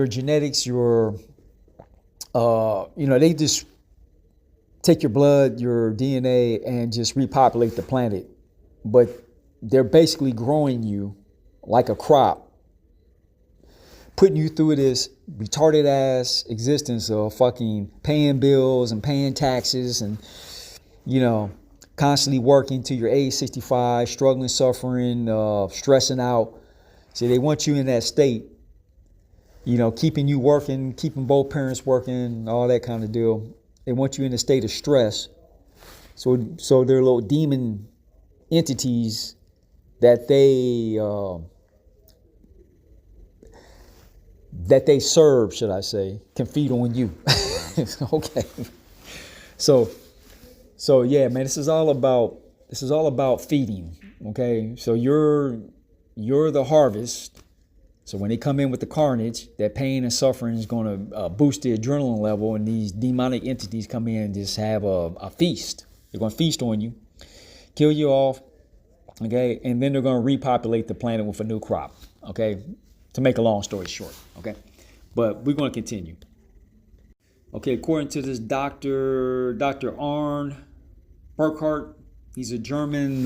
genetics, they just take your blood, your DNA, and just repopulate the planet. But they're basically growing you like a crop, putting you through this retarded ass existence of fucking paying bills and paying taxes and, constantly working till you're age 65, struggling, suffering, stressing out. So they want you in that state, keeping you working, keeping both parents working, all that kind of deal. They want you in a state of stress. So they're little demon entities that they serve, should I say, can feed on you. Okay. So yeah, man, this is all about feeding. Okay. So you're the harvest. So when they come in with the carnage, that pain and suffering is going to boost the adrenaline level, and these demonic entities come in and just have a feast. They're going to feast on you, kill you off, okay, and then they're going to repopulate the planet with a new crop, okay, to make a long story short, okay. But we're going to continue. Okay, according to this Dr. Arne Burkhardt, he's a German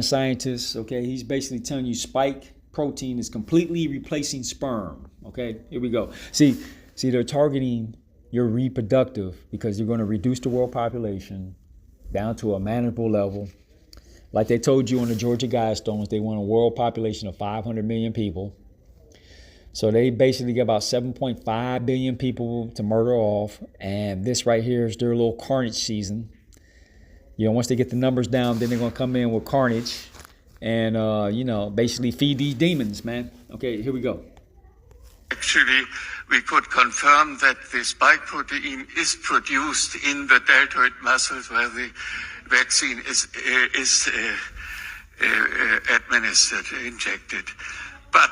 scientist, okay. He's basically telling you spike protein is completely replacing sperm. Okay, here we go. See, they're targeting your reproductive because you're going to reduce the world population down to a manageable level. Like they told you on the Georgia Guidestones, they want a world population of 500 million people. So they basically get about 7.5 billion people to murder off. And this right here is their little carnage season. Once they get the numbers down, then they're going to come in with carnage and, basically feed these demons, man. Okay, here we go. Actually, we could confirm that the spike protein is produced in the deltoid muscles where the vaccine is administered, injected. But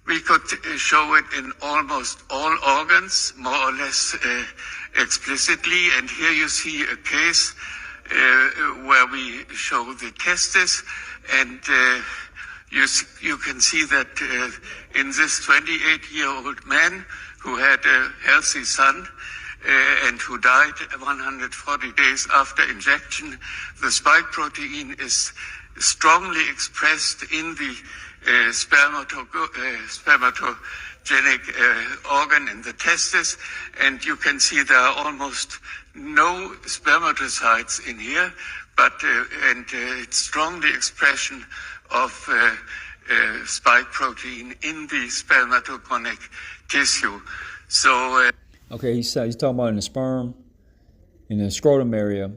we could show it in almost all organs, more or less explicitly. And here you see a case where we show the testes, and you can see that in this 28-year-old man who had a healthy son and who died 140 days after injection, the spike protein is strongly expressed in the spermatogenic organ in the testes, and you can see there are almost no spermatocytes in here, but it's strongly expression of spike protein in the spermatogenic tissue. So okay, he's talking about in the sperm, in the scrotum area,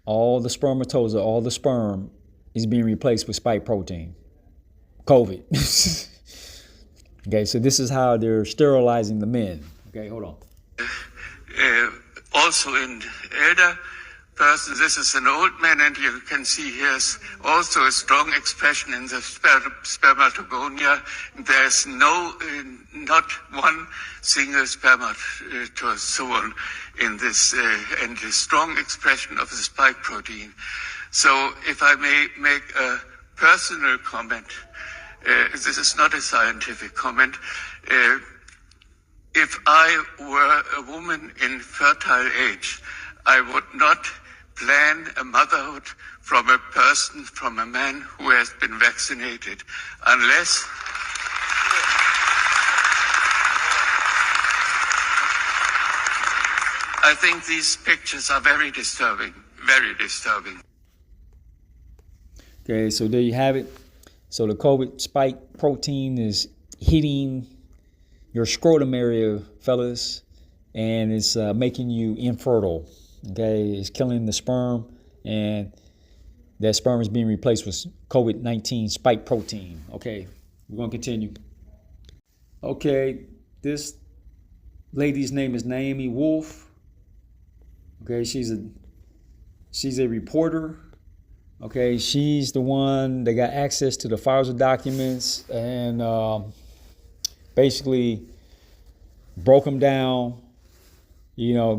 all the spermatozoa, all the sperm is being replaced with spike protein. COVID. Okay, so this is how they're sterilizing the men. Okay, hold on. Also in elder persons, this is an old man, and you can see here's also a strong expression in the spermatogonia. There's not one single spermatozoon in this, and a strong expression of the spike protein. So if I may make a personal comment, this is not a scientific comment. If I were a woman in fertile age, I would not plan a motherhood from a man who has been vaccinated, unless I think these pictures are very disturbing, very disturbing. Okay, so there you have it. So the COVID spike protein is hitting your scrotum area, fellas, and it's making you infertile. Okay, it's killing the sperm, and that sperm is being replaced with COVID-19 spike protein. Okay, we're going to continue. Okay, this lady's name is Naomi Wolf. Okay, she's a reporter. Okay, she's the one that got access to the Pfizer documents and basically broke them down,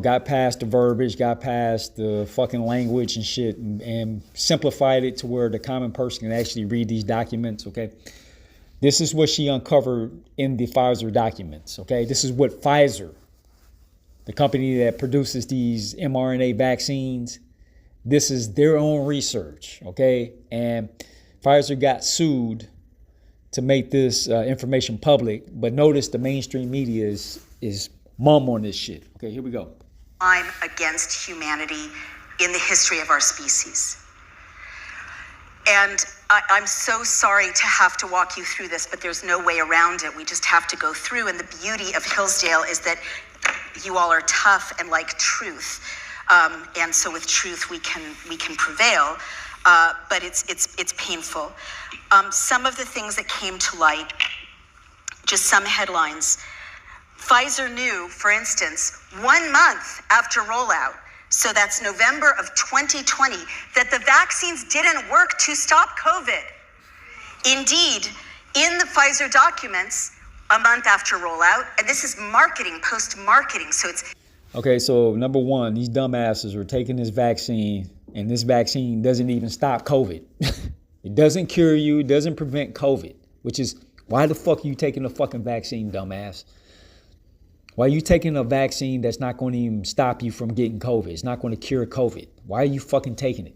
got past the verbiage, got past the fucking language and shit, and simplified it to where the common person can actually read these documents, okay? This is what she uncovered in the Pfizer documents, okay? This is what Pfizer the company that produces these mRNA vaccines, this is their own research, okay? And Pfizer got sued to make this information public, but notice the mainstream media is mum on this shit. Okay, here we go. I'm against humanity in the history of our species. And I'm so sorry to have to walk you through this, but there's no way around it. We just have to go through. And the beauty of Hillsdale is that you all are tough and like truth. And so with truth, we can prevail. But it's painful. Some of the things that came to light, just some headlines. Pfizer knew, for instance, 1 month after rollout, so that's November of 2020, that the vaccines didn't work to stop COVID. Indeed, in the Pfizer documents, a month after rollout, and this is marketing, post-marketing, so it's... Okay, so number one, these dumbasses are taking this vaccine, and this vaccine doesn't even stop COVID. It doesn't cure you, it doesn't prevent COVID, which is, why the fuck are you taking a fucking vaccine, dumbass? Why are you taking a vaccine that's not going to even stop you from getting COVID? It's not going to cure COVID. Why are you fucking taking it?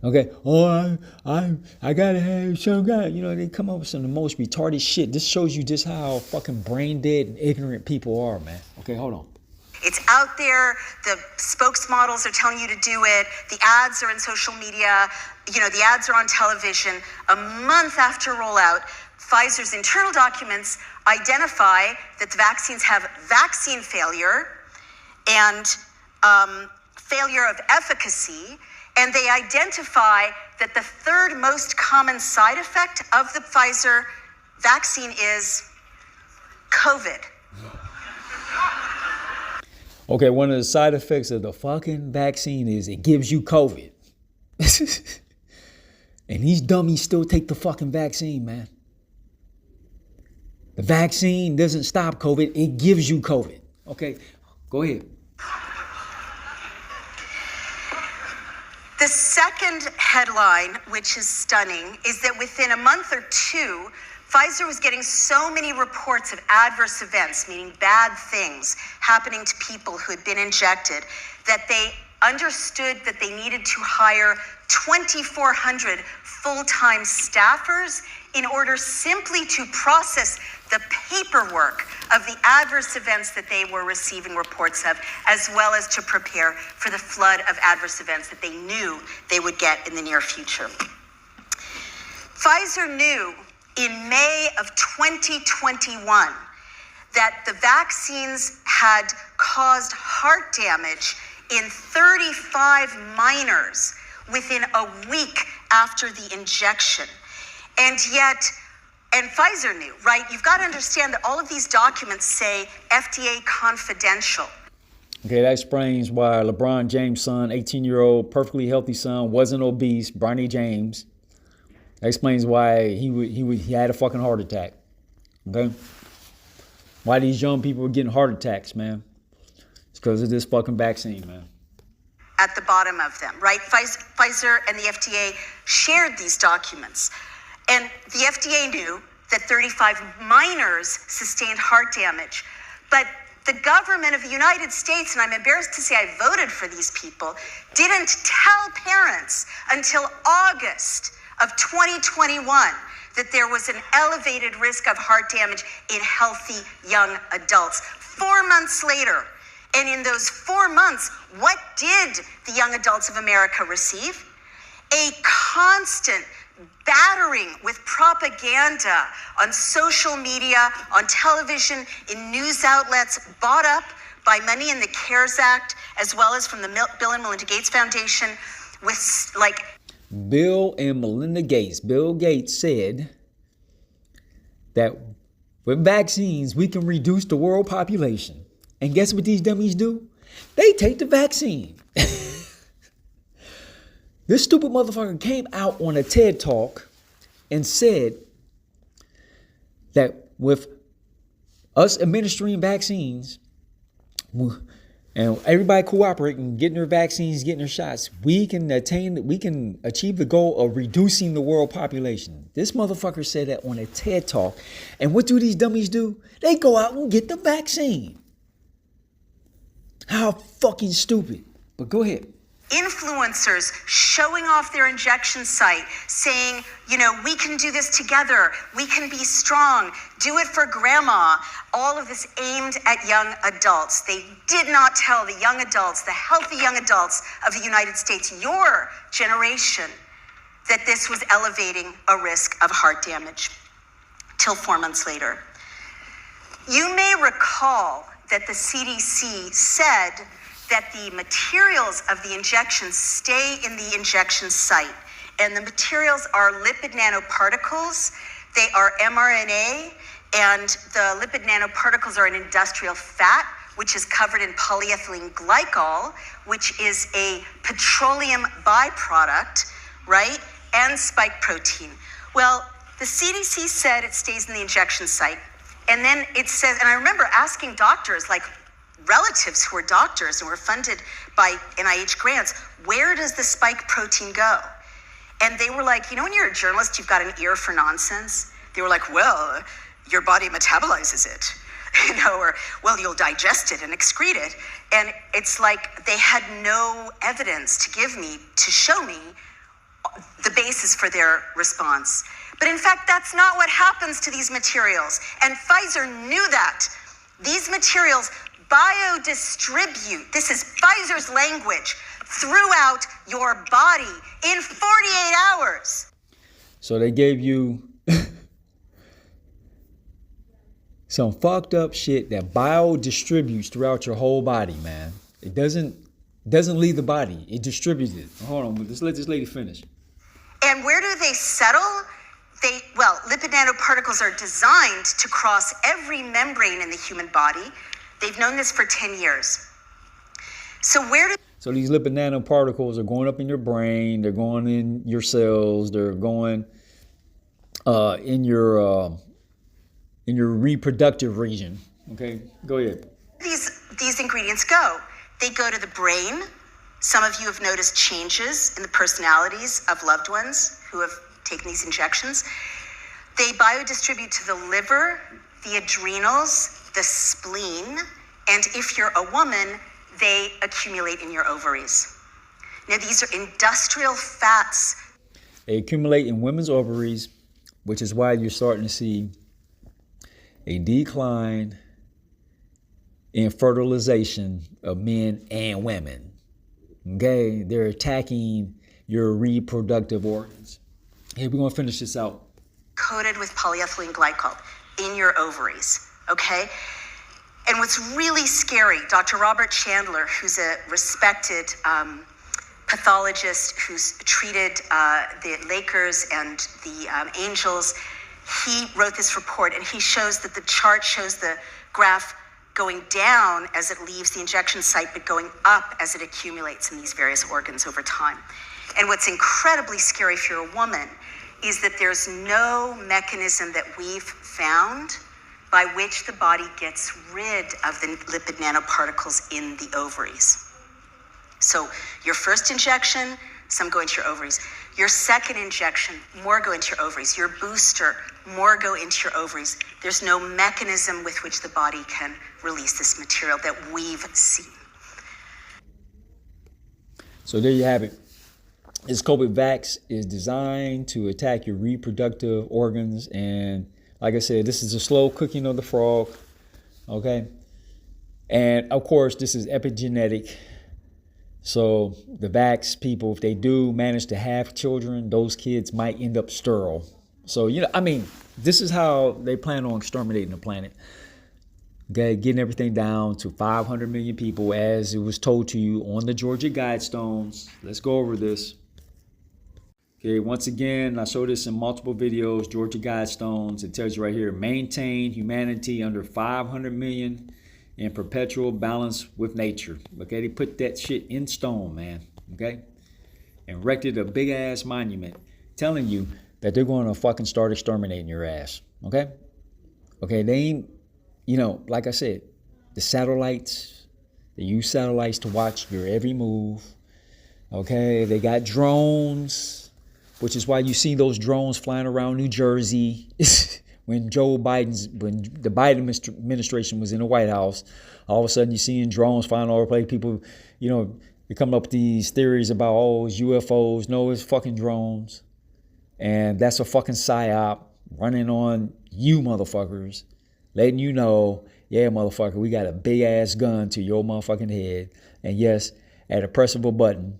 Okay, oh, I gotta have some guy. You know, they come up with some of the most retarded shit. This shows you just how fucking brain dead and ignorant people are, man. Okay, hold on. It's out there. The spokesmodels are telling you to do it. The ads are in social media. You know, the ads are on television. A month after rollout, Pfizer's internal documents identify that the vaccines have vaccine failure and failure of efficacy, and they identify that the third most common side effect of the Pfizer vaccine is COVID. Okay, one of the side effects of the fucking vaccine is it gives you COVID. And these dummies still take the fucking vaccine, man. The vaccine doesn't stop COVID, it gives you COVID. Okay, go ahead. The second headline, which is stunning, is that within a month or two, Pfizer was getting so many reports of adverse events, meaning bad things happening to people who had been injected, that they understood that they needed to hire 2,400 full-time staffers in order simply to process the paperwork of the adverse events that they were receiving reports of, as well as to prepare for the flood of adverse events that they knew they would get in the near future. Pfizer knew in May of 2021 that the vaccines had caused heart damage in 35 minors within a week after the injection. And Pfizer knew, right? You've got to understand that all of these documents say FDA confidential. Okay, that explains why LeBron James' son, 18-year-old, perfectly healthy son, wasn't obese, Bronny James. That explains why he had a fucking heart attack. Okay? Why these young people are getting heart attacks, man. It's because of this fucking vaccine, man. At the bottom of them, right? Pfizer and the FDA shared these documents. And the FDA knew that 35 minors sustained heart damage. But the government of the United States, and I'm embarrassed to say I voted for these people, didn't tell parents until August of 2021 that there was an elevated risk of heart damage in healthy young adults. 4 months later, and in those 4 months, what did the young adults of America receive? A constant battering with propaganda on social media, on television, in news outlets, bought up by money in the CARES Act, as well as from the Bill and Melinda Gates Foundation, with like... Bill and Melinda Gates. Bill Gates said that with vaccines, we can reduce the world population. And guess what these dummies do? They take the vaccine. This stupid motherfucker came out on a TED Talk and said that with us administering vaccines and everybody cooperating, getting their vaccines, getting their shots, we can achieve the goal of reducing the world population. This motherfucker said that on a TED Talk. And what do these dummies do? They go out and get the vaccine. How fucking stupid. But go ahead. Influencers showing off their injection site, saying, you know, we can do this together, we can be strong, do it for grandma. All of this aimed at young adults. They did not tell the young adults, the healthy young adults of the United States, your generation, that this was elevating a risk of heart damage till 4 months later. You may recall that the CDC said that the materials of the injection stay in the injection site. And the materials are lipid nanoparticles, they are mRNA, and the lipid nanoparticles are an industrial fat, which is covered in polyethylene glycol, which is a petroleum byproduct, right? And spike protein. Well, the CDC said it stays in the injection site. And then it says, and I remember asking doctors, like relatives who were doctors and were funded by NIH grants, where does the spike protein go? And they were like, you know, when you're a journalist, you've got an ear for nonsense. They were like, well, your body metabolizes it, you know, or, well, you'll digest it and excrete it. And it's like they had no evidence to give me, to show me the basis for their response. But in fact, that's not what happens to these materials. And Pfizer knew that. These materials biodistribute, this is Pfizer's language, throughout your body in 48 hours. So they gave you some fucked up shit that biodistributes throughout your whole body, man. It doesn't leave the body. It distributes it. Hold on, let's let this lady finish. And where do they settle? Well, lipid nanoparticles are designed to cross every membrane in the human body. They've known this for 10 years. So So these lipid nanoparticles are going up in your brain, they're going in your cells, they're going in your reproductive region. Okay, go ahead. These ingredients go. They go to the brain. Some of you have noticed changes in the personalities of loved ones who have taken these injections. They biodistribute to the liver, the adrenals, the spleen, and if you're a woman, they accumulate in your ovaries. Now, these are industrial fats. They accumulate in women's ovaries, which is why you're starting to see a decline in fertilization of men and women. Okay, they're attacking your reproductive organs. Hey, we're gonna finish this out. Coated with polyethylene glycol in your ovaries, okay? And what's really scary, Dr. Robert Chandler, who's a respected pathologist who's treated the Lakers and the Angels, he wrote this report, and he shows that the chart shows the graph going down as it leaves the injection site, but going up as it accumulates in these various organs over time. And what's incredibly scary if you're a woman is that there's no mechanism that we've found by which the body gets rid of the lipid nanoparticles in the ovaries. So your first injection, some go into your ovaries. Your second injection, more go into your ovaries. Your booster, more go into your ovaries. There's no mechanism with which the body can release this material that we've seen. So there you have it. This COVID vax is designed to attack your reproductive organs. And like I said, this is a slow cooking of the frog. Okay. And of course, this is epigenetic. So the vax people, if they do manage to have children, those kids might end up sterile. So, you know, I mean, this is how they plan on exterminating the planet. Okay, getting everything down to 500 million people as it was told to you on the Georgia Guidestones. Let's go over this. Okay, once again, I show this in multiple videos, Georgia Guidestones. It tells you right here, maintain humanity under 500 million in perpetual balance with nature. Okay, they put that shit in stone, man. Okay, and erected a big ass monument telling you that they're going to fucking start exterminating your ass. Okay, they ain't, you know, like I said, the satellites, they use satellites to watch your every move. Okay, they got drones, which is why you see those drones flying around New Jersey when when the Biden administration was in the White House, all of a sudden you're seeing drones flying all over the place. People, they're coming up with these theories about, oh, it's UFOs. No, it's fucking drones. And that's a fucking psyop running on you motherfuckers, letting you know, yeah, motherfucker, we got a big ass gun to your motherfucking head. And yes, at a press of a button,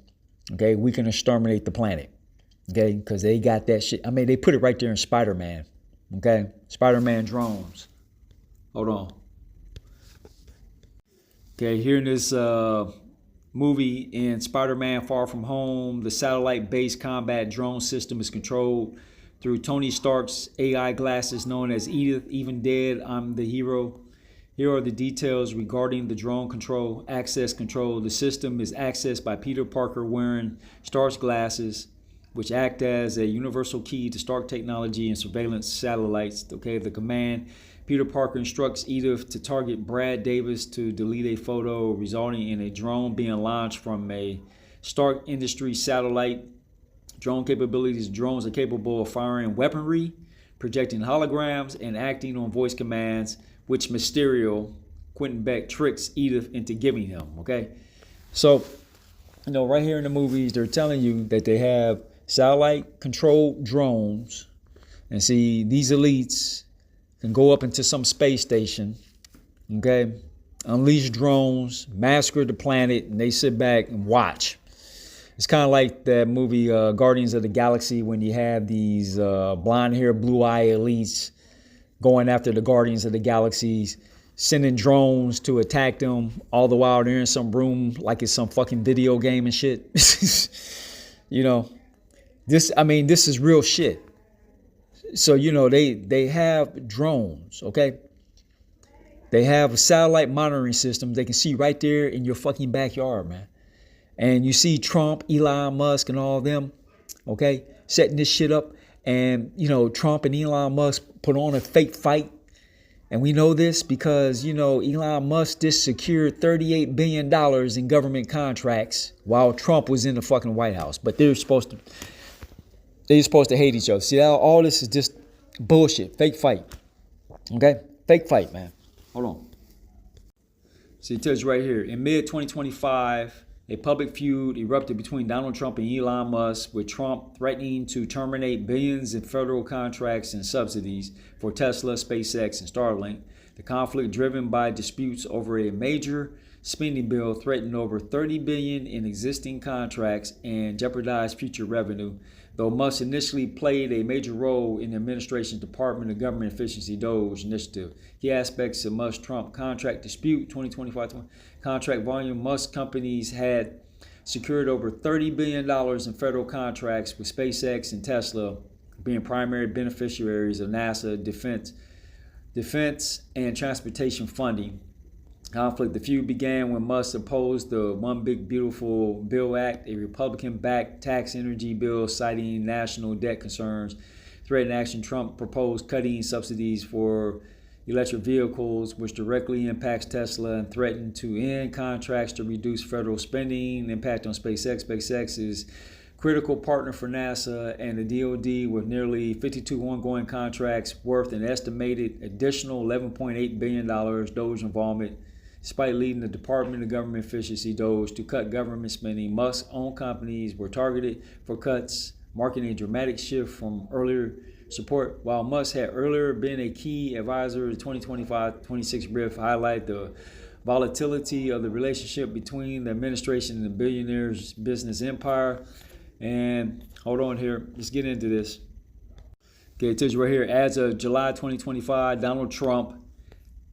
okay, we can exterminate the planet. Okay, because they got that shit. I mean, they put it right there in Spider-Man. Okay, Spider-Man drones. Hold on. Okay, here in this movie in Spider-Man Far From Home, the satellite-based combat drone system is controlled through Tony Stark's AI glasses known as Edith. Even dead, I'm the hero. Here are the details regarding the drone access control. The system is accessed by Peter Parker wearing Stark's glasses, which act as a universal key to Stark technology and surveillance satellites. Okay, the command: Peter Parker instructs Edith to target Brad Davis to delete a photo, resulting in a drone being launched from a Stark Industries satellite. Drone capabilities: drones are capable of firing weaponry, projecting holograms, and acting on voice commands, which Mysterio, Quentin Beck, tricks Edith into giving him. Okay, so right here in the movies, they're telling you that they have satellite-controlled drones, and see, these elites can go up into some space station, okay, unleash drones, massacre the planet, and they sit back and watch. It's kind of like that movie Guardians of the Galaxy, when you have these blonde-haired, blue-eyed elites going after the Guardians of the Galaxies, sending drones to attack them, all the while they're in some room like it's some fucking video game and shit. This is real shit. So, they have drones, okay? They have a satellite monitoring system. They can see right there in your fucking backyard, man. And you see Trump, Elon Musk, and all of them, okay, setting this shit up. And, Trump and Elon Musk put on a fake fight. And we know this because, Elon Musk just secured $38 billion in government contracts while Trump was in the fucking White House. But they're supposed to hate each other. See, all this is just bullshit. Fake fight. Okay? Fake fight, man. Hold on. See, it tells you right here. In mid-2025, a public feud erupted between Donald Trump and Elon Musk, with Trump threatening to terminate billions in federal contracts and subsidies for Tesla, SpaceX, and Starlink. The conflict, driven by disputes over a major spending bill, threatened over $30 billion in existing contracts and jeopardized future revenue. Though Musk initially played a major role in the administration's Department of Government Efficiency DOGE initiative. Key aspects of Musk-Trump contract dispute 2025 contract volume. Musk companies had secured over $30 billion in federal contracts, with SpaceX and Tesla being primary beneficiaries of NASA defense and transportation funding. Conflict. The feud began when Musk opposed the One Big Beautiful Bill Act, a Republican-backed tax energy bill, citing national debt concerns. Threatened action: Trump proposed cutting subsidies for electric vehicles, which directly impacts Tesla, and threatened to end contracts to reduce federal spending. Impact on SpaceX. SpaceX is critical partner for NASA and the DoD, with nearly 52 ongoing contracts worth an estimated additional $11.8 billion. DOGE involvement. Despite leading the Department of Government Efficiency DOGE to cut government spending, Musk-owned companies were targeted for cuts, marking a dramatic shift from earlier support. While Musk had earlier been a key advisor, the 2025-26 rift highlighted the volatility of the relationship between the administration and the billionaire's business empire. And hold on here, let's get into this. Okay, it tells you right here, as of July 2025, Donald Trump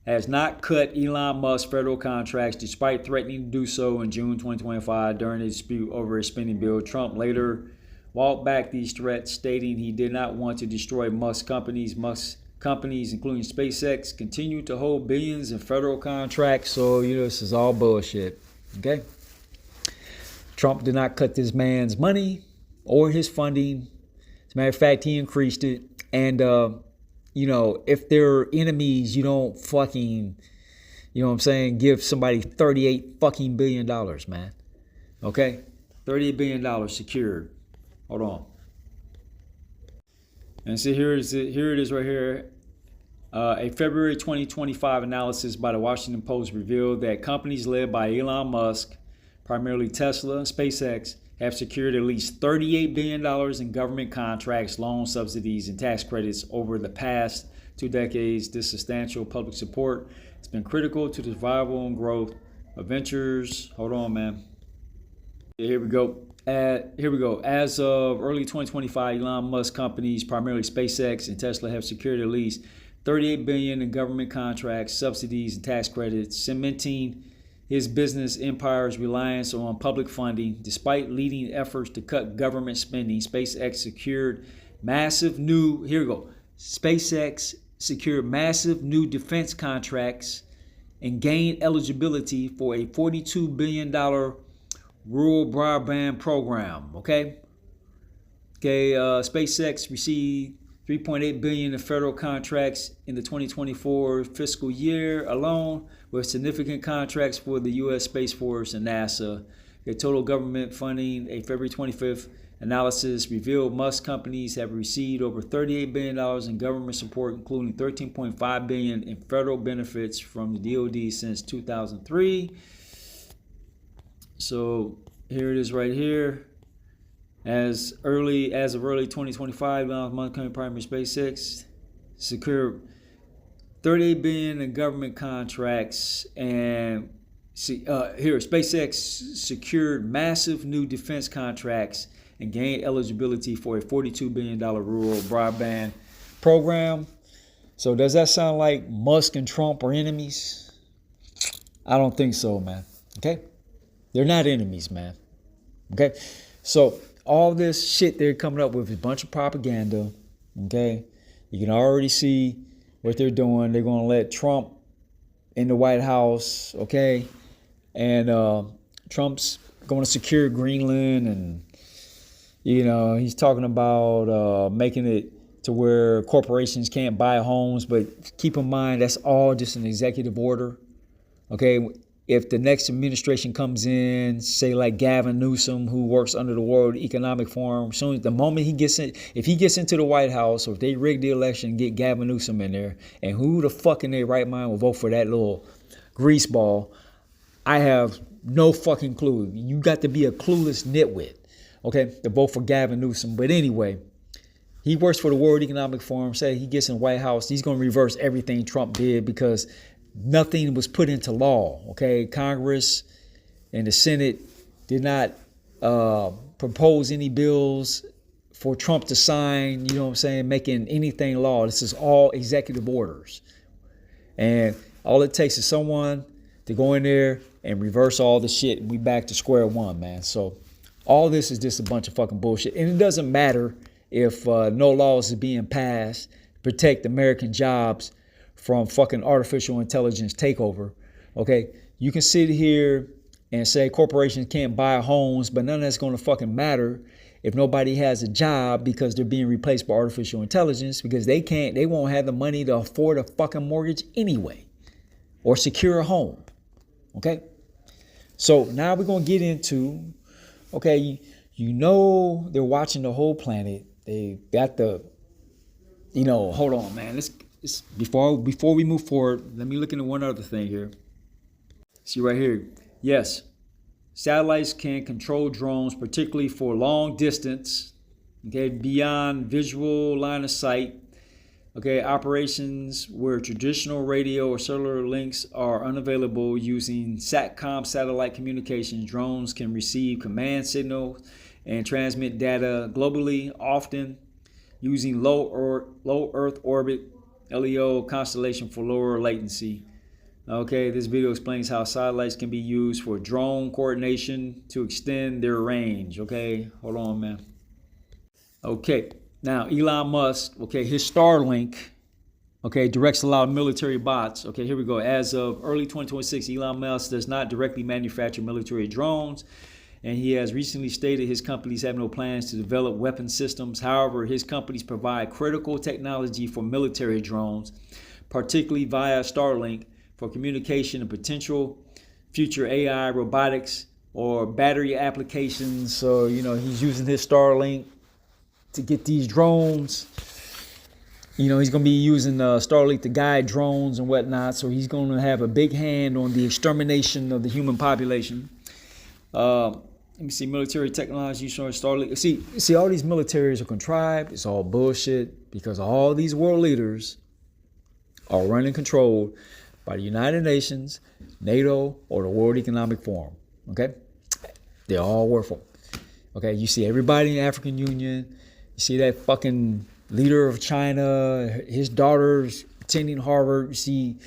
has not cut Elon Musk's federal contracts, despite threatening to do so in June 2025 during a dispute over a spending bill. Trump later walked back these threats, stating he did not want to destroy Musk companies. Musk companies, including SpaceX, continue to hold billions in federal contracts. So, this is all bullshit. Okay? Trump did not cut this man's money or his funding. As a matter of fact, he increased it. And, if they're enemies, you don't fucking, give somebody $38 billion, man. Okay? $38 billion secured. Hold on. And see, here it is right here. A February 2025 analysis by the Washington Post revealed that companies led by Elon Musk, primarily Tesla and SpaceX, have secured at least $38 billion in government contracts, loan subsidies, and tax credits over the past 2 decades. This substantial public support has been critical to the survival and growth of ventures. Hold on, man. Here we go. As of early 2025, Elon Musk companies, primarily SpaceX and Tesla, have secured at least $38 billion in government contracts, subsidies, and tax credits, cementing his business empire's reliance on public funding. Despite leading efforts to cut government spending, SpaceX secured massive new defense contracts and gained eligibility for a $42 billion rural broadband program. SpaceX received $3.8 billion in federal contracts in the 2024 fiscal year alone, with significant contracts for the U.S. Space Force and NASA. The total government funding, a February 25th analysis revealed Musk companies have received over $38 billion in government support, including $13.5 billion in federal benefits from the DoD since 2003. So here it is right here. As of early 2025, Elon Musk company primary SpaceX secured $38 billion in government contracts, and SpaceX secured massive new defense contracts and gained eligibility for a $42 billion rural broadband program. So does that sound like Musk and Trump are enemies? I don't think so, man. Okay? They're not enemies, man. Okay? So all this shit they're coming up with is a bunch of propaganda. Okay? You can already see what they're doing. They're going to let Trump in the White House, okay? And Trump's going to secure Greenland, and, he's talking about making it to where corporations can't buy homes. But keep in mind, that's all just an executive order, okay? If the next administration comes in, say like Gavin Newsom, who works under the World Economic Forum, the moment he gets in, if he gets into the White House, or if they rig the election and get Gavin Newsom in there, and who the fuck in their right mind will vote for that little greaseball? I have no fucking clue. You got to be a clueless nitwit, okay, to vote for Gavin Newsom. But anyway, he works for the World Economic Forum. Say he gets in the White House, he's going to reverse everything Trump did, because nothing was put into law, okay? Congress and the Senate did not propose any bills for Trump to sign, making anything law. This is all executive orders. And all it takes is someone to go in there and reverse all the shit, and we back to square one, man. So all this is just a bunch of fucking bullshit. And it doesn't matter if no laws are being passed to protect American jobs from fucking artificial intelligence takeover, okay? You can sit here and say corporations can't buy homes, but none of that's going to fucking matter if nobody has a job, because they're being replaced by artificial intelligence, because they won't have the money to afford a fucking mortgage anyway, or secure a home, okay? So now we're going to get into, okay, they're watching the whole planet. They got the, hold on, man. Before we move forward, let me look into one other thing here. See right here. Yes, satellites can control drones, particularly for long distance, okay, beyond visual line of sight, okay, operations where traditional radio or cellular links are unavailable. Using SATCOM satellite communications, drones can receive command signals and transmit data globally, often using low Earth orbit LEO constellation for lower latency. Okay, this video explains how satellites can be used for drone coordination to extend their range. Okay, hold on, man. Okay, now Elon Musk, okay, his Starlink, okay, directs a lot of military bots. Okay, here we go. As of early 2026, Elon Musk does not directly manufacture military drones, and he has recently stated his companies have no plans to develop weapon systems. However, his companies provide critical technology for military drones, particularly via Starlink, for communication and potential future AI, robotics, or battery applications. So, he's using his Starlink to get these drones he's going to be using Starlink to guide drones and whatnot. So he's going to have a big hand on the extermination of the human population. Let me see, military technology showing Starlink. See, all these militaries are contrived. It's all bullshit because all these world leaders are run and controlled by the United Nations, NATO, or the World Economic Forum. Okay? They all work for them. Okay? You see everybody in the African Union. You see that fucking leader of China, his daughter's attending Harvard. You see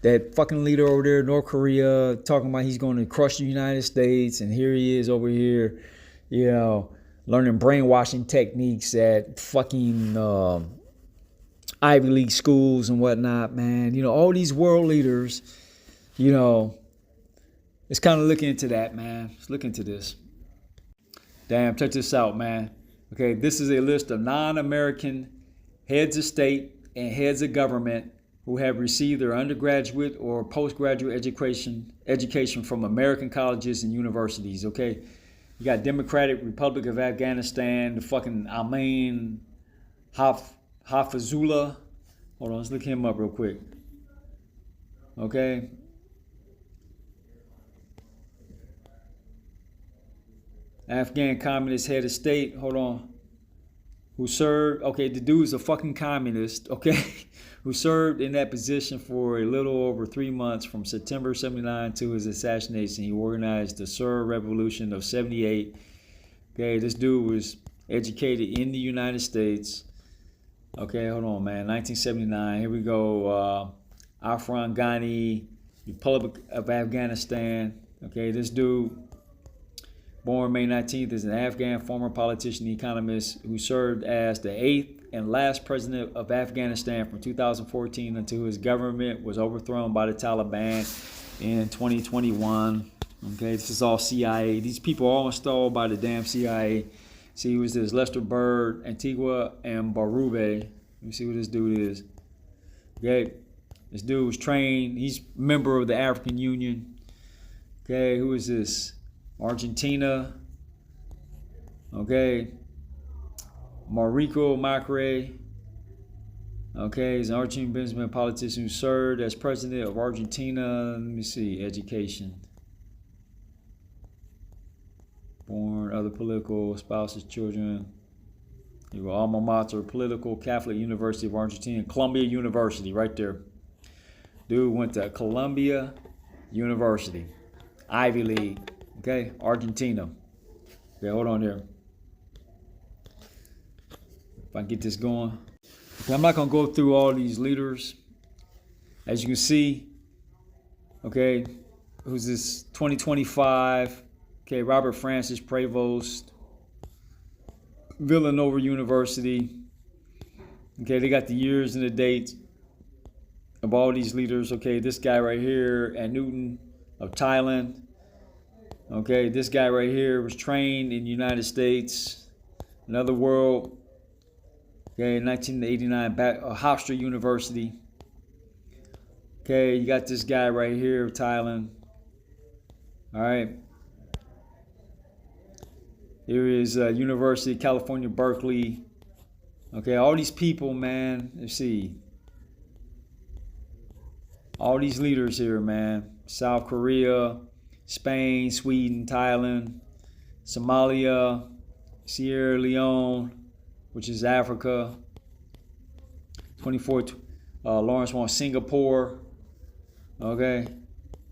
that fucking leader over there in North Korea talking about he's going to crush the United States. And here he is over here, learning brainwashing techniques at fucking Ivy League schools and whatnot, man. All these world leaders, let's kind of look into that, man. Let's look into this. Damn, check this out, man. Okay, this is a list of non-American heads of state and heads of government who have received their undergraduate or postgraduate education from American colleges and universities, okay? You got Democratic Republic of Afghanistan, the fucking Amin Hafizullah. Hold on, let's look him up real quick. Okay. Afghan communist head of state, hold on, who served, okay, the dude's a fucking communist, okay, who served in that position for a little over 3 months from September 79 to his assassination. He organized the Sur Revolution of 78. Okay, this dude was educated in the United States. Okay, hold on, man, 1979, here we go, Afghan Ghani, Republic of Afghanistan. Okay, this dude, born May 19th, is an Afghan former politician and economist who served as the 8th and last president of Afghanistan from 2014 until his government was overthrown by the Taliban in 2021. Okay, this is all CIA. These people are all installed by the damn CIA. See, who is this? Lester Bird, Antigua and Barbuda. Let me see what this dude is. Okay, this dude was trained. He's a member of the African Union. Okay, who is this? Argentina. Okay. Mauricio Macri. Okay, he's an Argentine businessman, politician who served as president of Argentina. Let me see, education. Born, other political, spouses, children. Your alma mater, political, Catholic University of Argentina, Columbia University, right there. Dude went to Columbia University, Ivy League. Okay, Argentina. Okay, hold on here. If I can get this going. Okay, I'm not going to go through all these leaders. As you can see, okay, who's this? 2025. Okay, Robert Francis Prevost, Villanova University. Okay, they got the years and the dates of all these leaders. Okay, this guy right here at Newton of Thailand. Okay, this guy right here was trained in the United States. Another world. Okay, 1989, Hofstra University. Okay, you got this guy right here of Thailand. All right. Here is University of California, Berkeley. Okay, all these people, man. Let's see. All these leaders here, man. South Korea, Spain, Sweden, Thailand, Somalia, Sierra Leone, which is Africa. 24, Lawrence Wong, Singapore. Okay,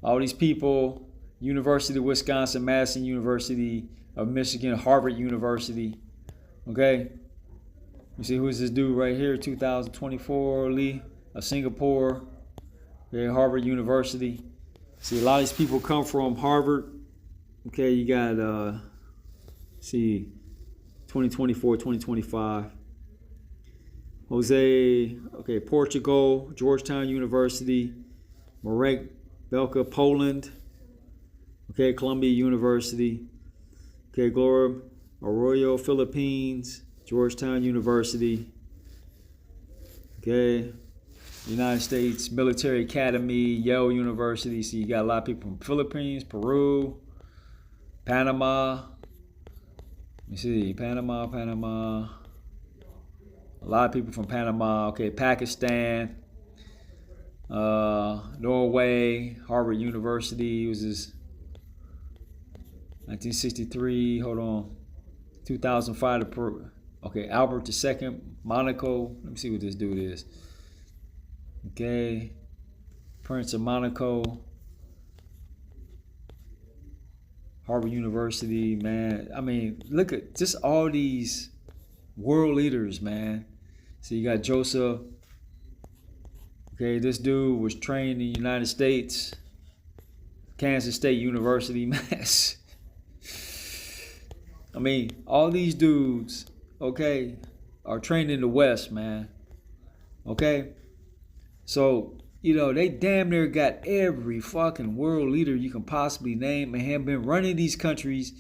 all these people. University of Wisconsin, Madison University of Michigan, Harvard University. Okay, you see who is this dude right here? 2024, Lee of Singapore. Okay, Harvard University. See, a lot of these people come from Harvard. Okay, you got, see, 2024, 2025. Jose, okay, Portugal, Georgetown University. Marek Belka, Poland. Okay, Columbia University. Okay, Gloria Arroyo, Philippines. Georgetown University. Okay. United States Military Academy, Yale University. So you got a lot of people from Philippines, Peru, Panama. Let me see, Panama. A lot of people from Panama. Okay, Pakistan, Norway, Harvard University. It was this 1963. Hold on, 2005. Okay, Albert II, Monaco. Let me see what this dude is. Okay, Prince of Monaco. Harvard University, man. I mean, look at just all these world leaders, man. So you got Joseph. Okay, this dude was trained in the United States, Kansas State University, man. I mean, all these dudes, okay, are trained in the West, man. Okay? So, they damn near got every fucking world leader you can possibly name and have been running these countries.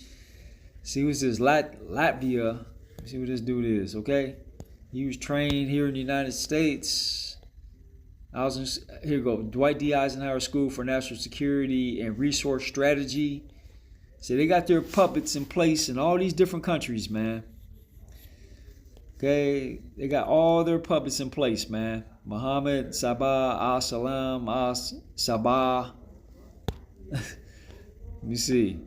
See, what's this? Latvia. See what this dude is, okay? He was trained here in the United States. Here we go. Dwight D. Eisenhower School for National Security and Resource Strategy. See, they got their puppets in place in all these different countries, man. Okay? They got all their puppets in place, man. Muhammad, Sabah, As-Salam, As-Sabah. Let me see.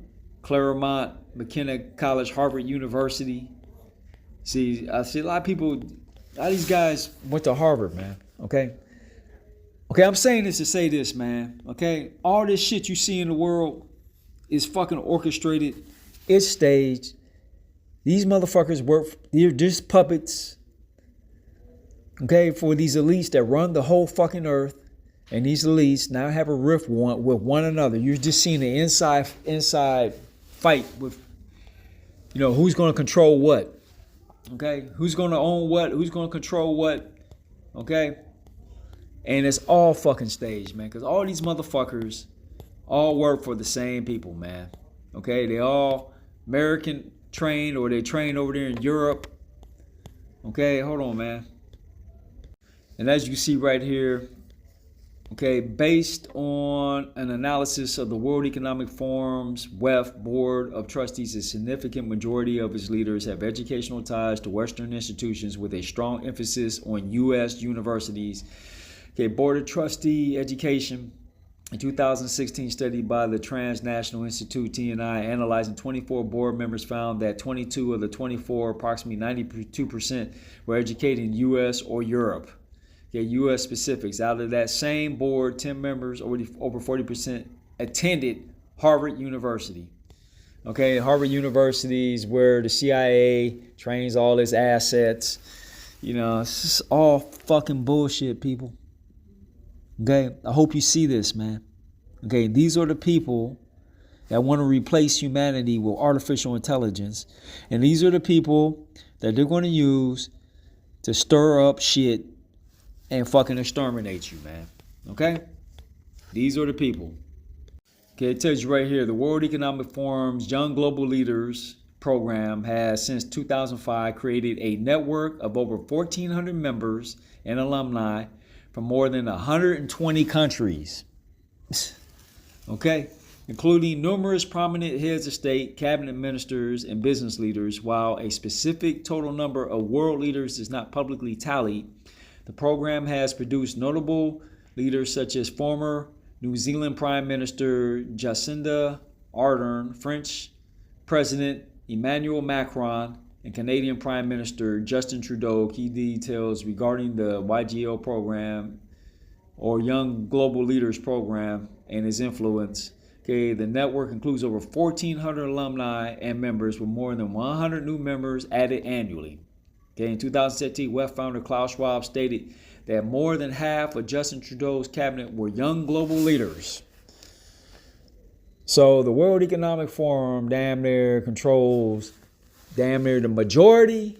Claremont, McKenna College, Harvard University. See, I see a lot of people, a lot of these guys went to Harvard, man. Okay? Okay, I'm saying this to say this, man. Okay? All this shit you see in the world is fucking orchestrated. It's staged. These motherfuckers they're just puppets. Okay, for these elites that run the whole fucking earth, and these elites now have a rift with one another. You're just seeing the inside fight with, who's going to control what. Okay, who's going to own what? Who's going to control what? Okay, and it's all fucking staged, man. Because all these motherfuckers all work for the same people, man. Okay, they all American trained, or they trained over there in Europe. Okay, hold on, man. And as you see right here, okay, based on an analysis of the World Economic Forum's WEF Board of Trustees, a significant majority of its leaders have educational ties to Western institutions with a strong emphasis on U.S. universities. Okay, Board of Trustee Education, a 2016 study by the Transnational Institute, TNI, analyzing 24 board members found that 22 of the 24, approximately 92%, were educated in U.S. or Europe. Okay, U.S. specifics. Out of that same board, 10 members, over 40%, attended Harvard University. Okay, Harvard University is where the CIA trains all its assets. It's just all fucking bullshit, people. Okay, I hope you see this, man. Okay, these are the people that want to replace humanity with artificial intelligence. And these are the people that they're going to use to stir up shit and fucking exterminate you, man. Okay? These are the people. Okay, it tells you right here, the World Economic Forum's Young Global Leaders program has, since 2005, created a network of over 1,400 members and alumni from more than 120 countries. Okay? Including numerous prominent heads of state, cabinet ministers, and business leaders. While a specific total number of world leaders is not publicly tallied, the program has produced notable leaders such as former New Zealand Prime Minister Jacinda Ardern, French President Emmanuel Macron, and Canadian Prime Minister Justin Trudeau. Key details regarding the YGL program, or Young Global Leaders program, and its influence. Okay, the network includes over 1,400 alumni and members, with more than 100 new members added annually. Okay, in 2017, WEF founder Klaus Schwab stated that more than half of Justin Trudeau's cabinet were young global leaders. So the World Economic Forum damn near controls the majority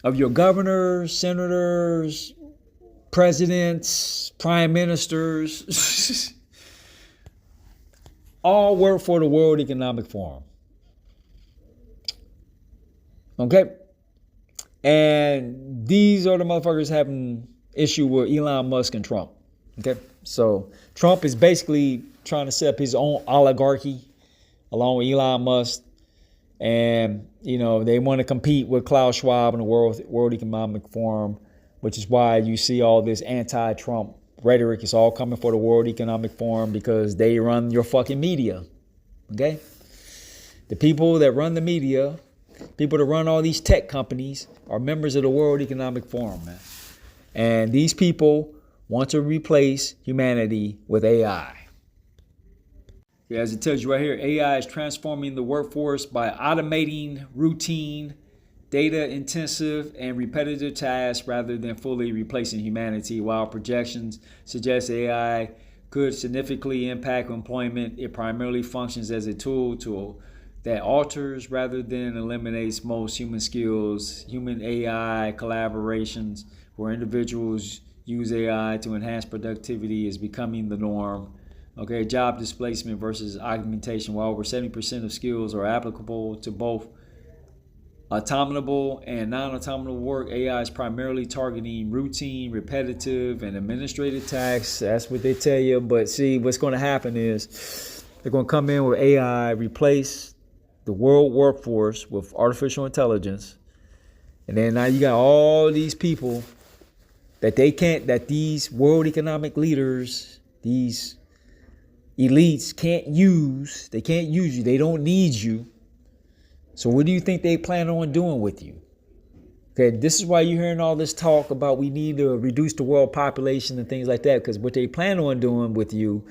of your governors, senators, presidents, prime ministers. All work for the World Economic Forum. Okay? And these are the motherfuckers having issue with Elon Musk and Trump. Okay? So Trump is basically trying to set up his own oligarchy along with Elon Musk. And, they want to compete with Klaus Schwab and the World Economic Forum, which is why you see all this anti-Trump rhetoric. It's all coming for the World Economic Forum because they run your fucking media. Okay? The people that run the media, people that run all these tech companies are members of the World Economic Forum, man. And these people want to replace humanity with AI. As it tells you right here, AI is transforming the workforce by automating routine, data-intensive, and repetitive tasks rather than fully replacing humanity. While projections suggest AI could significantly impact employment, it primarily functions as a tool that alters rather than eliminates most human skills. Human AI collaborations where individuals use AI to enhance productivity is becoming the norm. Okay, job displacement versus augmentation. While over 70% of skills are applicable to both autonomable and non-autonomable work, AI is primarily targeting routine, repetitive, and administrative tasks. That's what they tell you. But see, what's going to happen is they're going to come in with AI, replace the world workforce with artificial intelligence. And then now you got all these people that these world economic leaders, these elites can't use. They can't use you. They don't need you. So what do you think they plan on doing with you? Okay, this is why you're hearing all this talk about we need to reduce the world population and things like that, because what they plan on doing with you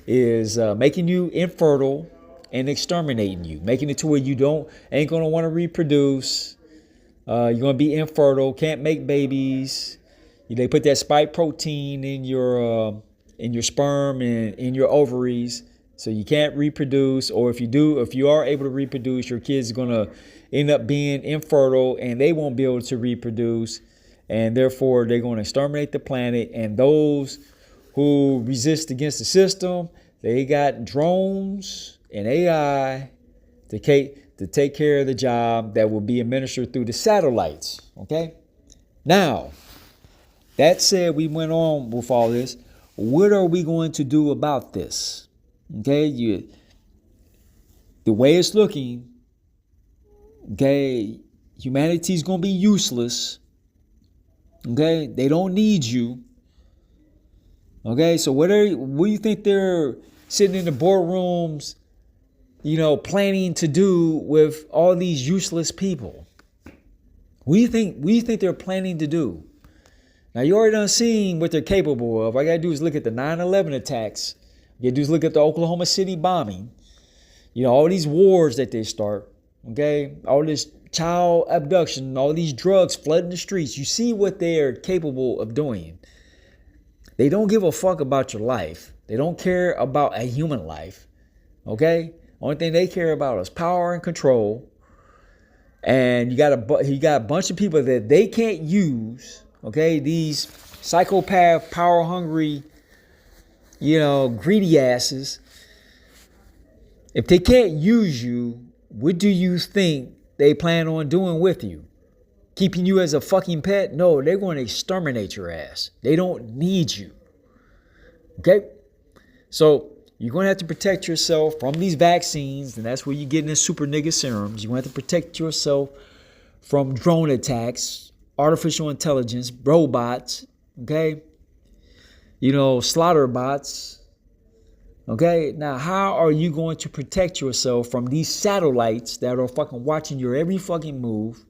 is making you infertile and exterminating you, making it to where you ain't going to want to reproduce. You're going to be infertile, can't make babies. They put that spike protein in your sperm and in your ovaries, so you can't reproduce. Or if you are able to reproduce, your kids are going to end up being infertile and they won't be able to reproduce. And therefore, they're going to exterminate the planet. And those who resist against the system, they got drones and AI to take care of the job that will be administered through the satellites. Okay? Now, that said, we went on with all this. What are we going to do about this? Okay, the way it's looking, okay, humanity's going to be useless. Okay, they don't need you. Okay, so what do you think they're sitting in the boardrooms, planning to do with all these useless people? What do you think they're planning to do? Now, you already done seen what they're capable of. All you got to do is look at the 9/11 attacks. You got to do is look at the Oklahoma City bombing. All these wars that they start. Okay? All this child abduction, all these drugs flooding the streets. You see what they're capable of doing. They don't give a fuck about your life. They don't care about a human life. Okay? Only thing they care about is power and control. And you got a bunch of people that they can't use. Okay, these psychopath, power-hungry, greedy asses. If they can't use you, what do you think they plan on doing with you? Keeping you as a fucking pet? No, they're going to exterminate your ass. They don't need you. Okay? So you're going to have to protect yourself from these vaccines, and that's where you get in the super nigga serums. You're going to have to protect yourself from drone attacks, artificial intelligence, robots, okay? Slaughter bots, okay? Now, how are you going to protect yourself from these satellites that are fucking watching your every fucking move,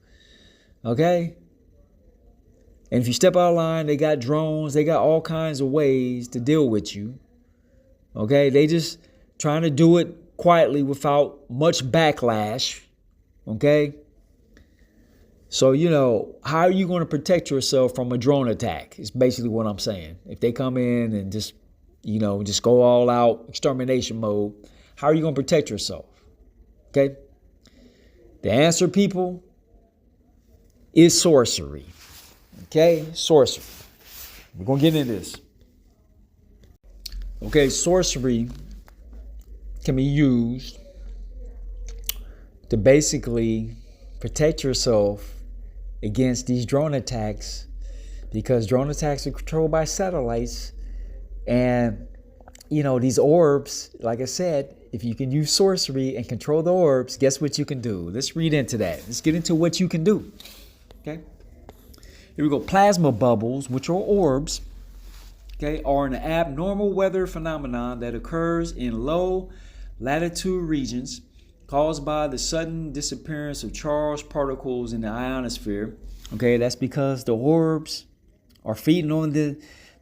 okay? And if you step out of line, they got drones, they got all kinds of ways to deal with you, okay? They just trying to do it quietly without much backlash, okay? So, how are you going to protect yourself from a drone attack is basically what I'm saying. If they come in and just go all out extermination mode, how are you going to protect yourself? Okay? The answer, people, is sorcery. Okay? Sorcery. We're going to get into this. Okay, sorcery can be used to basically protect yourself against these drone attacks, because drone attacks are controlled by satellites, and these orbs, like I said, if you can use sorcery and control the orbs, guess what you can do? Let's read into that. Let's get into what you can do. Okay. Here we go. Plasma bubbles, which are orbs, okay, are an abnormal weather phenomenon that occurs in low latitude regions caused by the sudden disappearance of charged particles in the ionosphere. Okay, that's because the orbs are feeding on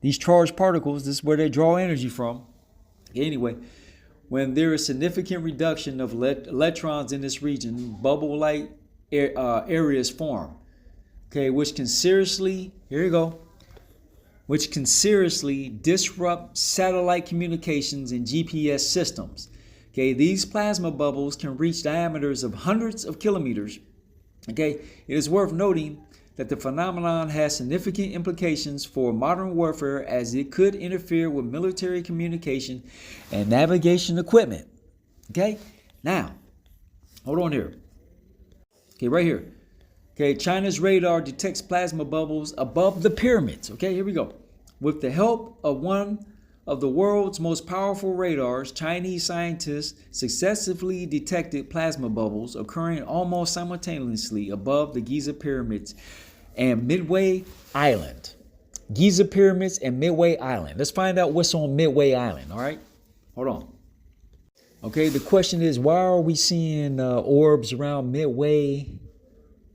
these charged particles. This is where they draw energy from. Anyway, when there is significant reduction of electrons in this region, bubble-like areas form. Okay, which can seriously disrupt satellite communications and GPS systems. Okay, these plasma bubbles can reach diameters of hundreds of kilometers. Okay, it is worth noting that the phenomenon has significant implications for modern warfare as it could interfere with military communication and navigation equipment. Okay, now, hold on here. Okay, right here. Okay, China's radar detects plasma bubbles above the pyramids. Okay, here we go. With the help of one of the world's most powerful radars, Chinese scientists successfully detected plasma bubbles occurring almost simultaneously above the Giza pyramids and Midway Island. Giza pyramids and Midway Island. Let's find out what's on Midway Island, all right? Hold on. Okay, the question is, why are we seeing orbs around Midway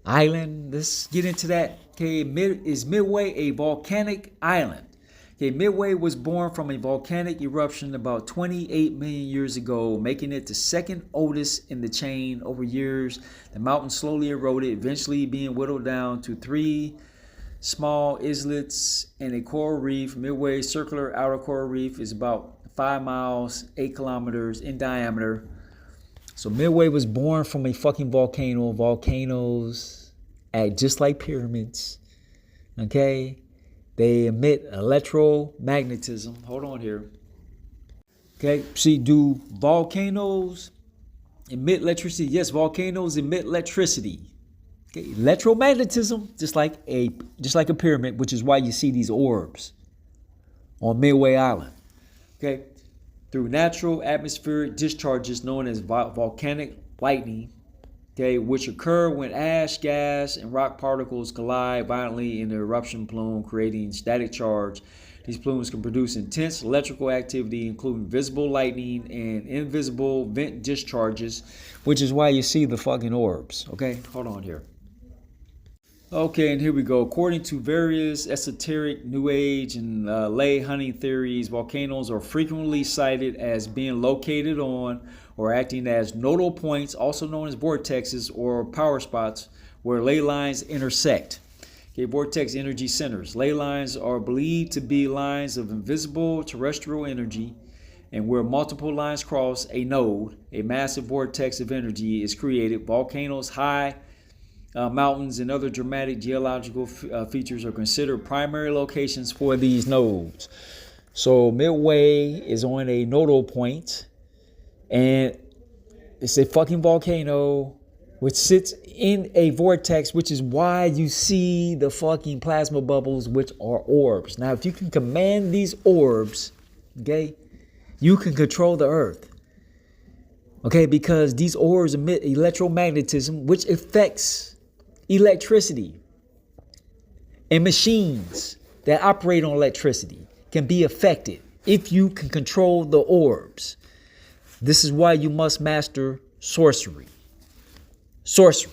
Island? Let's get into that. Okay, is Midway a volcanic island? Okay, Midway was born from a volcanic eruption about 28 million years ago, making it the second oldest in the chain. Over years, the mountain slowly eroded, eventually being whittled down to 3 small islets and a coral reef. Midway's circular outer coral reef is about 5 miles, 8 kilometers in diameter. So Midway was born from a fucking volcano. Volcanoes act just like pyramids. Okay? They emit electromagnetism. Hold on here. Okay, see, do volcanoes emit electricity? Yes, volcanoes emit electricity. Okay, electromagnetism, just like a pyramid, which is why you see these orbs on Midway Island. Okay, through natural atmospheric discharges known as volcanic lightning. Okay, which occur when ash, gas, and rock particles collide violently in the eruption plume, creating static charge. These plumes can produce intense electrical activity, including visible lightning and invisible vent discharges, which is why you see the fucking orbs. Okay, hold on here. Okay, and here we go. According to various esoteric, new age, and lay hunting theories, volcanoes are frequently cited as being located on or acting as nodal points, also known as vortexes or power spots, where ley lines intersect. Okay, vortex energy centers. Ley lines are believed to be lines of invisible terrestrial energy, and where multiple lines cross a node, a massive vortex of energy is created. Volcanoes, high mountains, and other dramatic geological features are considered primary locations for these nodes. So Midway is on a nodal point, and it's a fucking volcano which sits in a vortex, which is why you see the fucking plasma bubbles, which are orbs. Now, if you can command these orbs, okay, you can control the earth. Okay, because these orbs emit electromagnetism, which affects electricity. And machines that operate on electricity can be affected if you can control the orbs. This is why you must master sorcery. Sorcery.